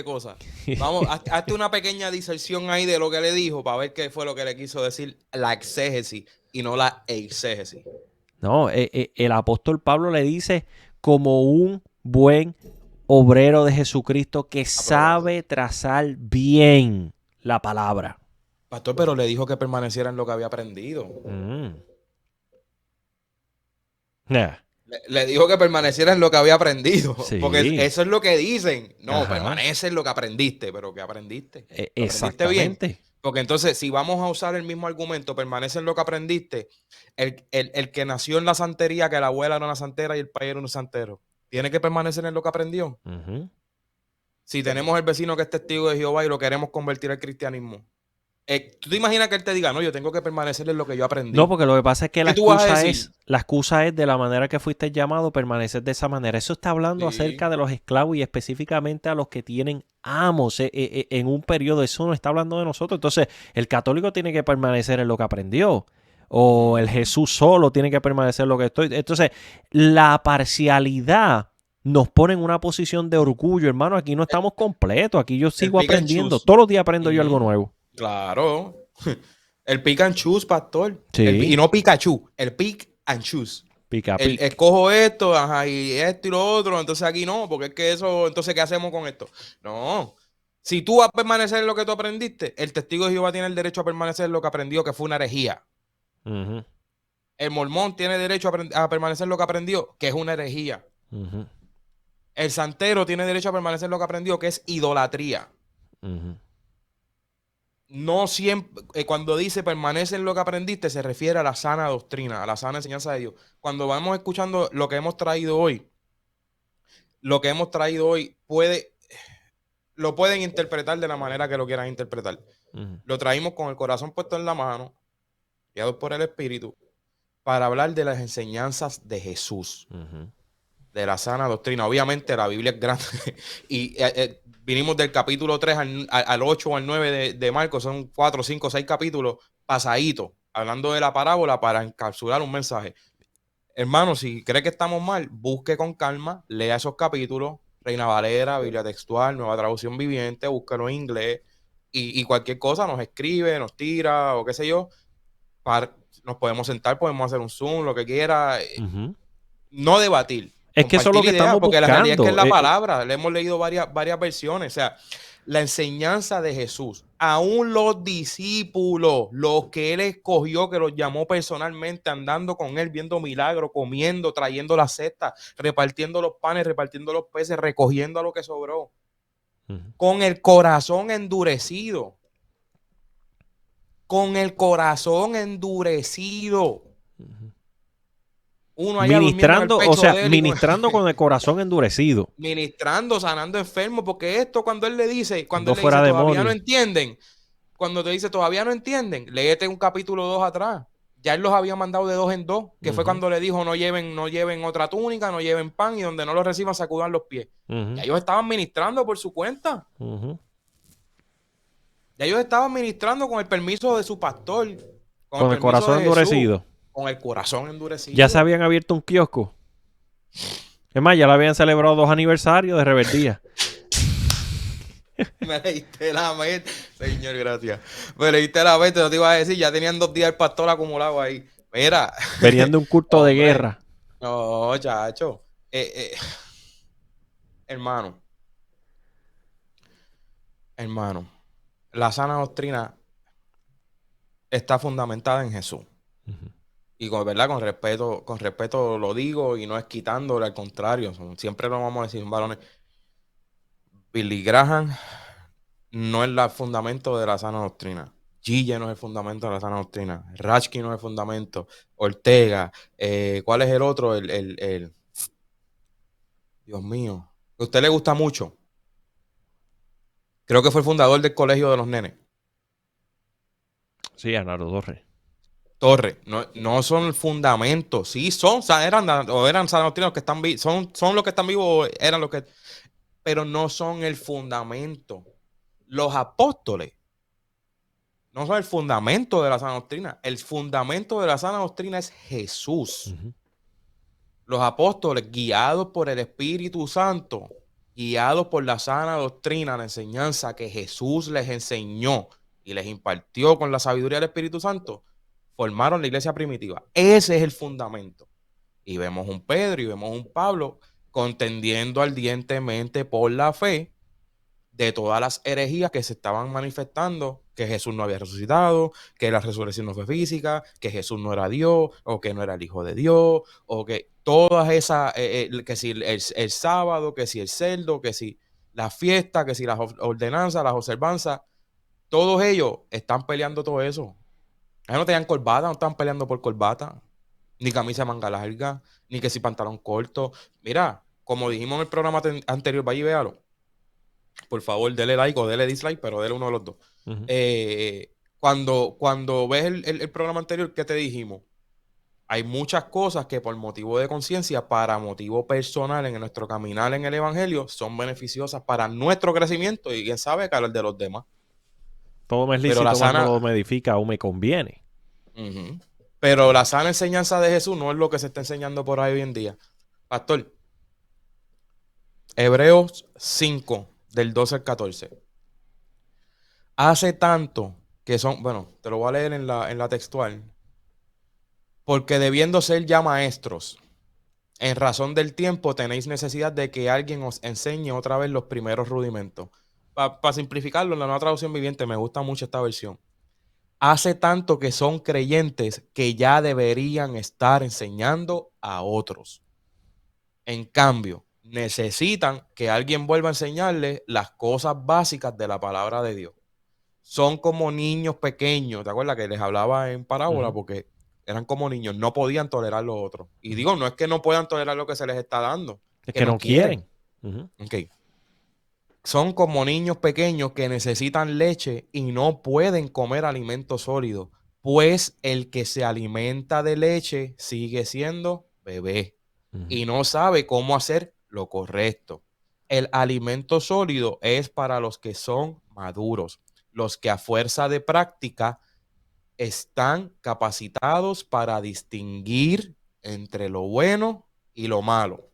Speaker 2: cosas, Vamos, hazte una pequeña diserción ahí de lo que le dijo para ver qué fue lo que le quiso decir la exégesis y no la exégesis.
Speaker 1: No, el apóstol Pablo le dice como un buen obrero de Jesucristo que sabe trazar bien la palabra.
Speaker 2: Pastor, pero le dijo que permaneciera en lo que había aprendido.
Speaker 1: Yeah.
Speaker 2: Le dijo que permaneciera en lo que había aprendido.
Speaker 1: Sí.
Speaker 2: Porque eso es lo que dicen. No,
Speaker 1: Ajá.
Speaker 2: permanece en lo que aprendiste. ¿Pero qué aprendiste?
Speaker 1: Exactamente.
Speaker 2: Bien. Porque entonces, si vamos a usar el mismo argumento, permanece en lo que aprendiste, el que nació en la santería, que la abuela era una santera y el padre era un santero, tiene que permanecer en lo que aprendió. Si tenemos el vecino que es testigo de Jehová y lo queremos convertir al cristianismo, ¿tú te imaginas que él te diga, no, yo tengo que permanecer en lo que yo aprendí?
Speaker 1: No, porque lo que pasa es que la excusa es de la manera que fuiste llamado, permanecer de esa manera. Eso está hablando acerca de los esclavos y específicamente a los que tienen amos en un periodo. Eso no está hablando de nosotros. Entonces, el católico tiene que permanecer en lo que aprendió. O el Jesús solo tiene que permanecer en lo que estoy. Entonces, la parcialidad nos pone en una posición de orgullo. Hermano, aquí no estamos completos. Aquí yo sigo aprendiendo. Todos los días aprendo yo algo nuevo.
Speaker 2: Claro. El pick and choose, pastor.
Speaker 1: Sí.
Speaker 2: Y no Pikachu, el pick and choose. Escojo esto, y esto y lo otro, entonces aquí no, porque es que eso, entonces ¿qué hacemos con esto? No. Si tú vas a permanecer en lo que tú aprendiste, el testigo de Jehová tiene el derecho a permanecer en lo que aprendió, que fue una herejía. El mormón tiene derecho a permanecer en lo que aprendió, que es una herejía. El santero tiene derecho a permanecer en lo que aprendió, que es idolatría. No siempre, cuando dice permanece en lo que aprendiste, se refiere a la sana doctrina, a la sana enseñanza de Dios. Cuando vamos escuchando lo que hemos traído hoy, lo pueden interpretar de la manera que lo quieran interpretar. Lo traímos con el corazón puesto en la mano, guiados por el Espíritu, para hablar de las enseñanzas de Jesús, de la sana doctrina. Obviamente la Biblia es grande y vinimos del capítulo 3 al 8 o al 9 de Marcos, son 4, 5, 6 capítulos pasaditos, hablando de la parábola para encapsular un mensaje. Hermano, si cree que estamos mal, busque con calma, lea esos capítulos, Reina Valera, Biblia Textual, Nueva Traducción Viviente, búsquelo en inglés y cualquier cosa nos escribe, nos tira o qué sé yo, nos podemos sentar, podemos hacer un Zoom, lo que quiera, no debatir.
Speaker 1: Es que eso es lo que estamos
Speaker 2: porque
Speaker 1: buscando.
Speaker 2: La realidad es que es la palabra. Le hemos leído varias versiones. O sea, la enseñanza de Jesús. Aún los discípulos, los que él escogió, que los llamó personalmente, andando con él, viendo milagros, comiendo, trayendo la cesta, repartiendo los panes, repartiendo los peces, recogiendo a lo que sobró. Con el corazón endurecido. Con el corazón endurecido. Uno allá
Speaker 1: ministrando, o sea, ministrando con el corazón endurecido.
Speaker 2: Ministrando, sanando enfermos, porque esto cuando él le dice, cuando él le
Speaker 1: fuera
Speaker 2: dice,
Speaker 1: demonio.
Speaker 2: todavía no entienden, cuando te dice, todavía no entienden, léete un capítulo 2 atrás. Ya él los había mandado de 2 en 2, que fue cuando le dijo, no lleven otra túnica, no lleven pan, y donde no lo reciban, sacudan los pies. Ya ellos estaban ministrando por su cuenta. Ya ellos estaban ministrando con el permiso de su pastor.
Speaker 1: Con el corazón endurecido.
Speaker 2: Con el corazón endurecido.
Speaker 1: Ya se habían abierto un kiosco. Es más, ya le habían celebrado 2 aniversarios de rebeldía.
Speaker 2: Me leíste la mente. Señor, gracias. Me leíste la mente, no te iba a decir. Ya tenían 2 días el pastor acumulado ahí. Mira.
Speaker 1: Venían de un culto de guerra.
Speaker 2: No, chacho. Hermano. La sana doctrina está fundamentada en Jesús. Y ¿verdad? Con respeto lo digo y no es quitándole, al contrario. Siempre lo vamos a decir, varones. Billy Graham no es el fundamento de la sana doctrina. Gille no es el fundamento de la sana doctrina. Rashki no es el fundamento. Ortega. ¿Cuál es el otro? Dios mío. Que a usted le gusta mucho. Creo que fue el fundador del colegio de los nenes.
Speaker 1: Sí, Arnaldo Torres.
Speaker 2: Torres, no son el fundamento. Sí, eran sanostrinos que están vivos, son los que están vivos, eran los que, pero no son el fundamento. Los apóstoles no son el fundamento de la sana doctrina. El fundamento de la sana doctrina es Jesús.
Speaker 1: Uh-huh.
Speaker 2: Los apóstoles, guiados por el Espíritu Santo, guiados por la sana doctrina, la enseñanza que Jesús les enseñó y les impartió con la sabiduría del Espíritu Santo, formaron la iglesia primitiva. Ese es el fundamento. Y vemos un Pedro y vemos un Pablo contendiendo ardientemente por la fe de todas las herejías que se estaban manifestando, que Jesús no había resucitado, que la resurrección no fue física, que Jesús no era Dios, o que no era el Hijo de Dios, o que todas esas, que si el sábado, que si el cerdo, que si la fiesta, que si las ordenanzas, las observanzas, todos ellos están peleando todo eso. Ellos no tenían corbata, no estaban peleando por corbata, ni camisa de manga larga, ni que si pantalón corto. Mira, como dijimos en el programa anterior, vaya y véalo. Por favor, dele like o dele dislike, pero dele uno de los dos.
Speaker 1: Uh-huh.
Speaker 2: Cuando ves el programa anterior, ¿qué te dijimos? Hay muchas cosas que por motivo de conciencia, para motivo personal en nuestro caminar en el evangelio, son beneficiosas para nuestro crecimiento y quién sabe que el de los demás.
Speaker 1: Todo me es lícito, todo me edifica o me conviene.
Speaker 2: Uh-huh. Pero la sana enseñanza de Jesús no es lo que se está enseñando por ahí hoy en día. Pastor, Hebreos 5, del 12 al 14. Hace tanto que son, bueno, te lo voy a leer en la textual. Porque debiendo ser ya maestros, en razón del tiempo tenéis necesidad de que alguien os enseñe otra vez los primeros rudimentos. Para simplificarlo, en la nueva traducción viviente me gusta mucho esta versión. Hace tanto que son creyentes que ya deberían estar enseñando a otros. En cambio, necesitan que alguien vuelva a enseñarles las cosas básicas de la palabra de Dios. Son como niños pequeños. ¿Te acuerdas que les hablaba en parábola?
Speaker 1: Uh-huh.
Speaker 2: Porque eran como niños, no podían tolerar lo otro. Y digo, no es que no puedan tolerar lo que se les está dando.
Speaker 1: Es que no quieren.
Speaker 2: Uh-huh. Okay. Son como niños pequeños que necesitan leche y no pueden comer alimento sólido, pues el que se alimenta de leche sigue siendo bebé y no sabe cómo hacer lo correcto. El alimento sólido es para los que son maduros, los que a fuerza de práctica están capacitados para distinguir entre lo bueno y lo malo.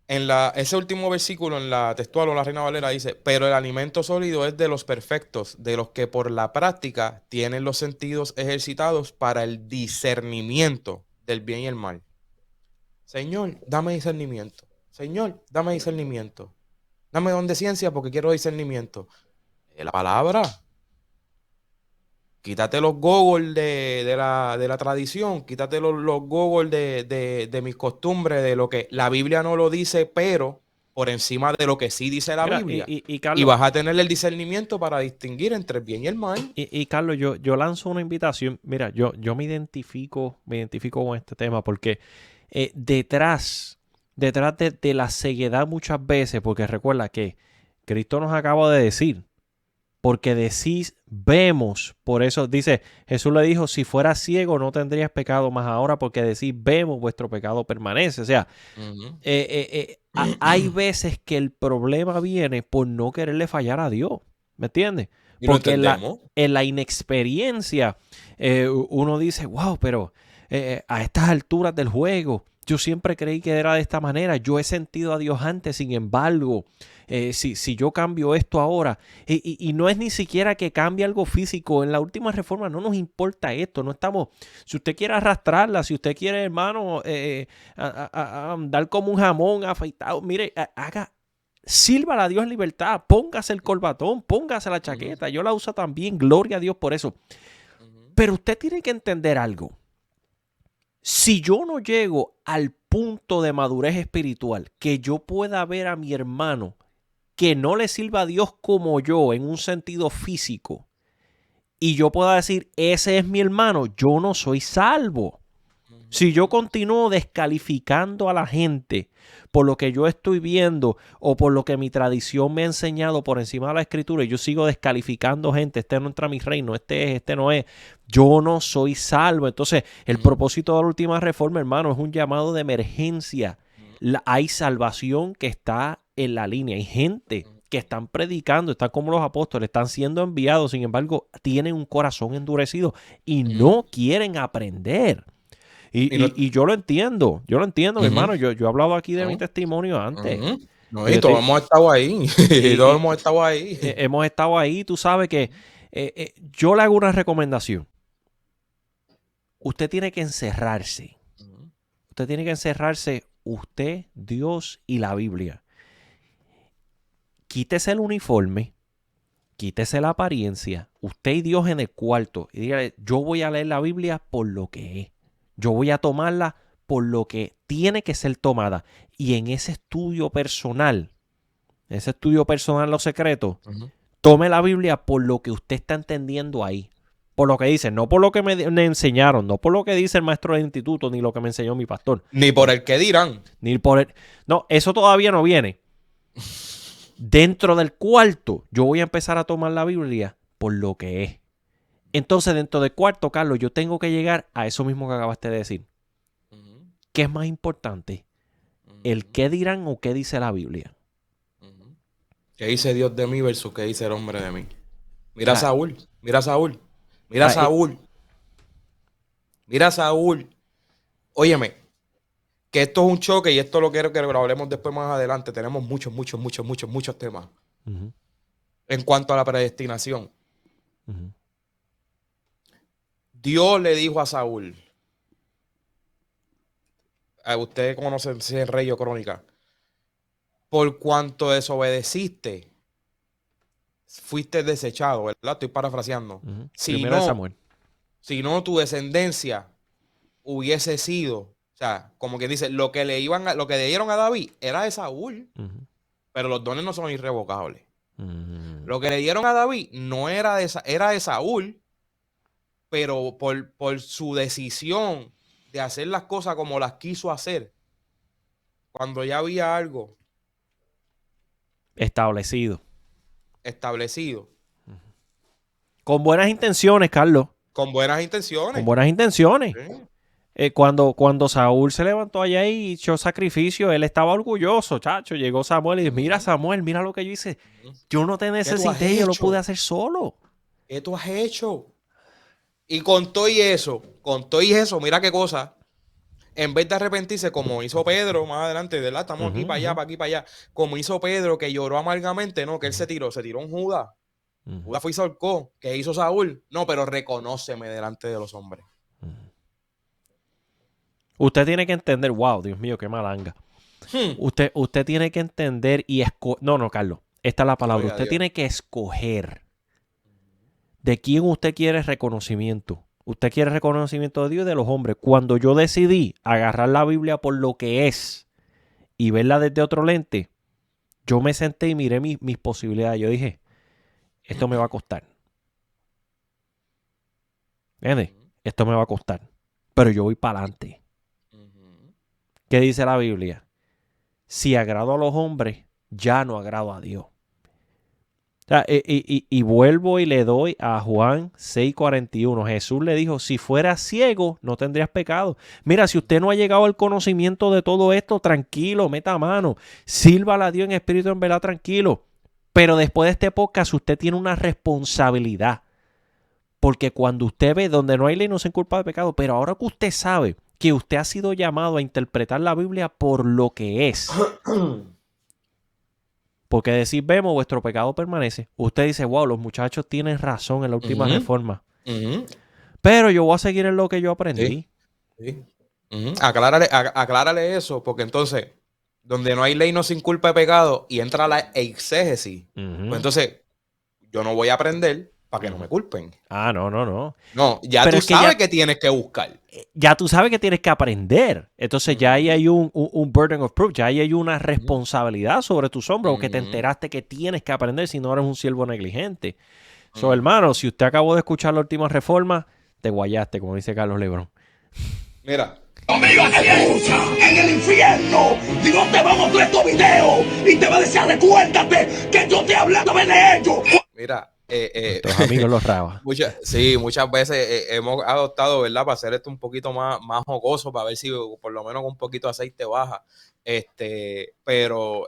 Speaker 2: En ese último versículo, en la textual o la Reina Valera, dice: pero el alimento sólido es de los perfectos, de los que por la práctica tienen los sentidos ejercitados para el discernimiento del bien y el mal. Señor, dame discernimiento. Señor, dame discernimiento. Dame don de ciencia porque quiero discernimiento. La palabra. Quítate los goggles de la tradición, quítate los goggles de mis costumbres, de lo que la Biblia no lo dice, pero por encima de lo que sí dice la Biblia.
Speaker 1: Carlos,
Speaker 2: y vas a tener el discernimiento para distinguir entre el bien y el mal.
Speaker 1: Y Carlos, yo lanzo una invitación. Mira, yo me identifico con este tema porque detrás de la ceguedad muchas veces, porque recuerda que Cristo nos acaba de decir, porque decís, vemos, por eso dice, Jesús le dijo, si fueras ciego no tendrías pecado, más ahora porque decís, vemos, vuestro pecado permanece. O sea, hay veces que el problema viene por no quererle fallar a Dios, ¿me entiendes? Porque en la inexperiencia uno dice, wow, pero a estas alturas del juego, yo siempre creí que era de esta manera, yo he sentido a Dios antes, sin embargo, si yo cambio esto ahora, y no es ni siquiera que cambie algo físico, en la última reforma no nos importa esto, no estamos, si usted quiere arrastrarla, si usted quiere, hermano, andar como un jamón afeitado, mire, sírvala a Dios en libertad, póngase el corbatón, póngase la chaqueta, yo la uso también, gloria a Dios por eso. Pero usted tiene que entender algo. Si yo no llego al punto de madurez espiritual que yo pueda ver a mi hermano que no le sirva a Dios como yo en un sentido físico y yo pueda decir, ese es mi hermano, yo no soy salvo. Si yo continúo descalificando a la gente por lo que yo estoy viendo o por lo que mi tradición me ha enseñado por encima de la escritura y yo sigo descalificando gente, este no entra a mi reino, este no es, yo no soy salvo. Entonces, el propósito de la última reforma, hermano, es un llamado de emergencia. Hay salvación que está en la línea, hay gente que están predicando, están como los apóstoles, están siendo enviados, sin embargo, tienen un corazón endurecido y no quieren aprender. Y yo lo entiendo, mi hermano. Yo he hablado aquí de mi testimonio antes.
Speaker 2: No, y todos hemos estado ahí. Todos hemos estado ahí.
Speaker 1: Hemos estado ahí. Tú sabes que yo le hago una recomendación. Usted tiene que encerrarse. Usted tiene que encerrarse, usted, Dios y la Biblia. Quítese el uniforme, quítese la apariencia, usted y Dios en el cuarto y dígale, yo voy a leer la Biblia por lo que es. Yo voy a tomarla por lo que tiene que ser tomada. Y en ese estudio personal, los secretos, tome la Biblia por lo que usted está entendiendo ahí. Por lo que dice, no por lo que me enseñaron, no por lo que dice el maestro del instituto, ni lo que me enseñó mi pastor.
Speaker 2: Ni por el que dirán.
Speaker 1: Ni por el... No, eso todavía no viene. Dentro del cuarto, yo voy a empezar a tomar la Biblia por lo que es. Entonces, dentro del cuarto, Carlos, yo tengo que llegar a eso mismo que acabaste de decir. ¿Qué es más importante? ¿El qué dirán o qué dice la Biblia?
Speaker 2: ¿Qué dice Dios de mí versus qué dice el hombre de mí? Mira a Saúl, mira a Saúl, mira a Saúl. Mira a Saúl. Óyeme, que esto es un choque y esto lo quiero que lo hablemos después más adelante. Tenemos muchos temas. En cuanto a la predestinación. Dios le dijo a Saúl, usted conoce el Rey o Crónica, por cuanto desobedeciste, fuiste desechado, ¿verdad? Estoy parafraseando. Si no, tu descendencia hubiese sido, o sea, como que dice, lo que le dieron a David era de Saúl, pero los dones no son irrevocables. Lo que le dieron a David no era era de Saúl, pero por su decisión de hacer las cosas como las quiso hacer, cuando ya había algo
Speaker 1: establecido. Con buenas intenciones, Carlos.
Speaker 2: Con buenas intenciones.
Speaker 1: Sí. Cuando Saúl se levantó allá y echó sacrificio, él estaba orgulloso, chacho. Llegó Samuel y dijo, mira Samuel, mira lo que yo hice. Yo no te necesité, yo lo pude hacer solo.
Speaker 2: ¿Qué tú has hecho? Y con todo y eso, mira qué cosa. En vez de arrepentirse, como hizo Pedro más adelante, ¿verdad? Estamos aquí para allá, para aquí, para allá. Como hizo Pedro, que lloró amargamente, no, que él se tiró en Judas. Judas fue y se ahorcó. ¿Qué hizo Saúl? No, pero reconóceme delante de los hombres.
Speaker 1: Usted tiene que entender, wow, Dios mío, qué malanga. Usted tiene que entender y no, Carlos, esta es la palabra. Usted tiene que escoger de quién usted quiere reconocimiento. Usted quiere reconocimiento de Dios y de los hombres. Cuando yo decidí agarrar la Biblia por lo que es y verla desde otro lente, yo me senté y miré mis posibilidades. Yo dije, esto me va a costar. ¿Entiendes? Esto me va a costar. Pero yo voy para adelante. ¿Qué dice la Biblia? Si agrado a los hombres, ya no agrado a Dios. O sea, y vuelvo y le doy a Juan 6:41. Jesús le dijo, si fueras ciego, no tendrías pecado. Mira, si usted no ha llegado al conocimiento de todo esto, tranquilo, meta mano. Sírvale a Dios en espíritu, en verdad, tranquilo. Pero después de este podcast, usted tiene una responsabilidad. Porque cuando usted ve donde no hay ley, no se inculpa de pecado. Pero ahora que usted sabe que usted ha sido llamado a interpretar la Biblia por lo que es. Porque decir, vemos, vuestro pecado permanece. Usted dice, wow, los muchachos tienen razón en la última reforma. Pero yo voy a seguir en lo que yo aprendí.
Speaker 2: Sí. Aclárale eso, porque entonces, donde no hay ley no se inculpa de pecado y entra la exégesis. Pues entonces, yo no voy a aprender para que no me culpen.
Speaker 1: No.
Speaker 2: No, ya tú sabes que tienes que buscar.
Speaker 1: Ya tú sabes que tienes que aprender. Entonces ya ahí hay un burden of proof. Ya ahí hay una responsabilidad sobre tus hombros que te enteraste que tienes que aprender si no eres un siervo negligente. Hermano, si usted acabó de escuchar la última reforma, te guayaste, como dice Carlos Lebrón.
Speaker 2: Mira,
Speaker 4: Conmigo en el infierno, Dios te va a mostrar estos videos y te va a decir, recuérdate que yo te hablé de ellos.
Speaker 2: Mira,
Speaker 1: Tus amigos los rabas.
Speaker 2: muchas veces hemos adoptado, ¿verdad? Para hacer esto un poquito más jocoso, para ver si por lo menos con un poquito de aceite baja. Pero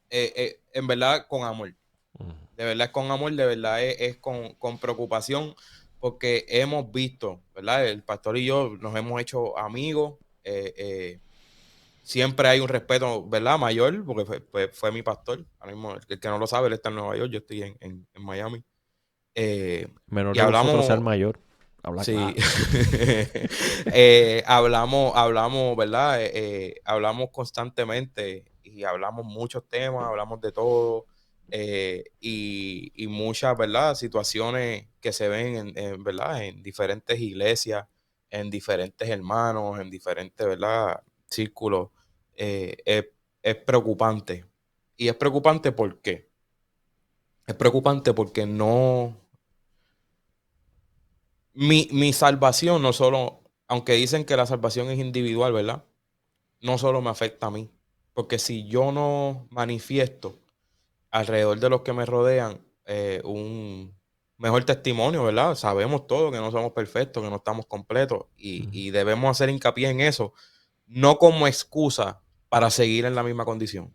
Speaker 2: en verdad con amor. De verdad es con amor, de verdad es con preocupación, porque hemos visto, ¿verdad? El pastor y yo nos hemos hecho amigos. Siempre hay un respeto, ¿verdad? Mayor, porque fue mi pastor. Ahora mismo, el que no lo sabe, él está en Nueva York, yo estoy en Miami.
Speaker 1: Menor
Speaker 2: Y
Speaker 1: de nosotros
Speaker 2: hablamos,
Speaker 1: sea el mayor. Habla
Speaker 2: sí,
Speaker 1: claro.
Speaker 2: hablamos, ¿verdad? Hablamos constantemente y hablamos muchos temas, hablamos de todo. Y muchas, ¿verdad? Situaciones que se ven ¿verdad? En diferentes iglesias, en diferentes hermanos, en diferentes, ¿verdad? Círculos. Es preocupante. Y es preocupante ¿por qué? Es preocupante porque no... Mi salvación no solo, aunque dicen que la salvación es individual, ¿verdad? No solo me afecta a mí. Porque si yo no manifiesto alrededor de los que me rodean un mejor testimonio, ¿verdad? Sabemos todos que no somos perfectos, que no estamos completos y debemos hacer hincapié en eso, no como excusa para seguir en la misma condición.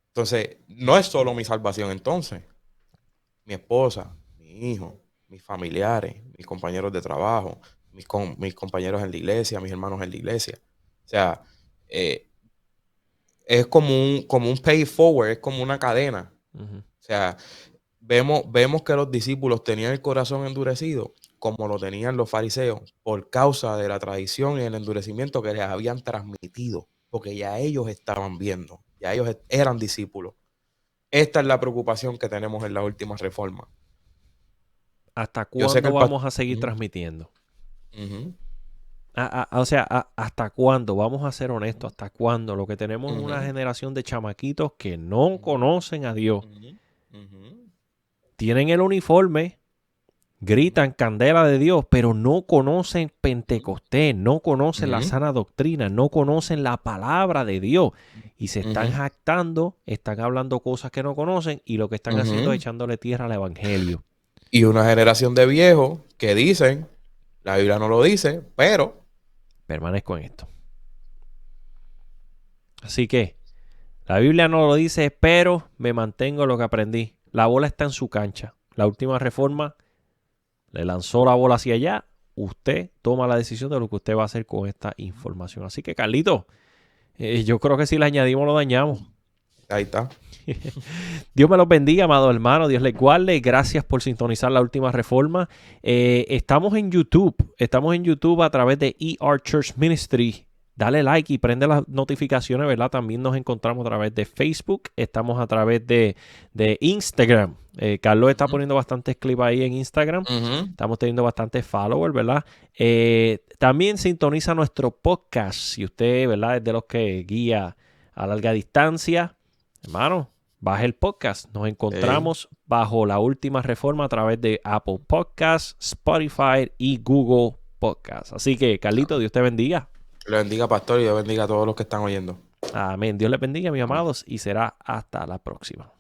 Speaker 2: Entonces, no es solo mi salvación entonces. Mi esposa, mi hijo, mis familiares, mis compañeros de trabajo, mis compañeros en la iglesia, mis hermanos en la iglesia. O sea, es como un pay forward, es como una cadena. O sea, vemos que los discípulos tenían el corazón endurecido como lo tenían los fariseos por causa de la tradición y el endurecimiento que les habían transmitido, porque ya ellos estaban viendo, ya ellos eran discípulos. Esta es la preocupación que tenemos en la última reforma.
Speaker 1: ¿Hasta
Speaker 2: Yo sé que
Speaker 1: cuándo vamos a seguir transmitiendo? O sea, ¿hasta cuándo? Vamos a ser honestos, ¿hasta cuándo? Lo que tenemos es una generación de chamaquitos que no conocen a Dios. Tienen el uniforme, gritan candela de Dios, pero no conocen Pentecostés, no conocen la sana doctrina, no conocen la palabra de Dios. Y se están jactando, están hablando cosas que no conocen y lo que están haciendo es echándole tierra al evangelio.
Speaker 2: Y una generación de viejos que dicen, la Biblia no lo dice, pero...
Speaker 1: Permanezco en esto. Así que, la Biblia no lo dice, pero me mantengo en lo que aprendí. La bola está en su cancha. La última reforma le lanzó la bola hacia allá. Usted toma la decisión de lo que usted va a hacer con esta información. Así que, Carlito, yo creo que si le añadimos, lo dañamos.
Speaker 2: Ahí está.
Speaker 1: Dios me los bendiga, amado hermano. Dios les guarde. Gracias por sintonizar la última reforma. Estamos en YouTube. Estamos en YouTube a través de ER Church Ministry. Dale like y prende las notificaciones, ¿verdad? También nos encontramos a través de Facebook. Estamos a través de Instagram. Carlos está poniendo bastantes clips ahí en Instagram. Estamos teniendo bastantes followers, ¿verdad? También sintoniza nuestro podcast. Si usted, ¿verdad? Es de los que guía a larga distancia, hermano, baje el podcast. Nos encontramos bajo la última reforma a través de Apple Podcasts, Spotify y Google Podcasts. Así que, Carlito, Dios te bendiga.
Speaker 2: Le bendiga, pastor, y Dios bendiga a todos los que están oyendo.
Speaker 1: Amén. Dios les bendiga, mis amados, y será hasta la próxima.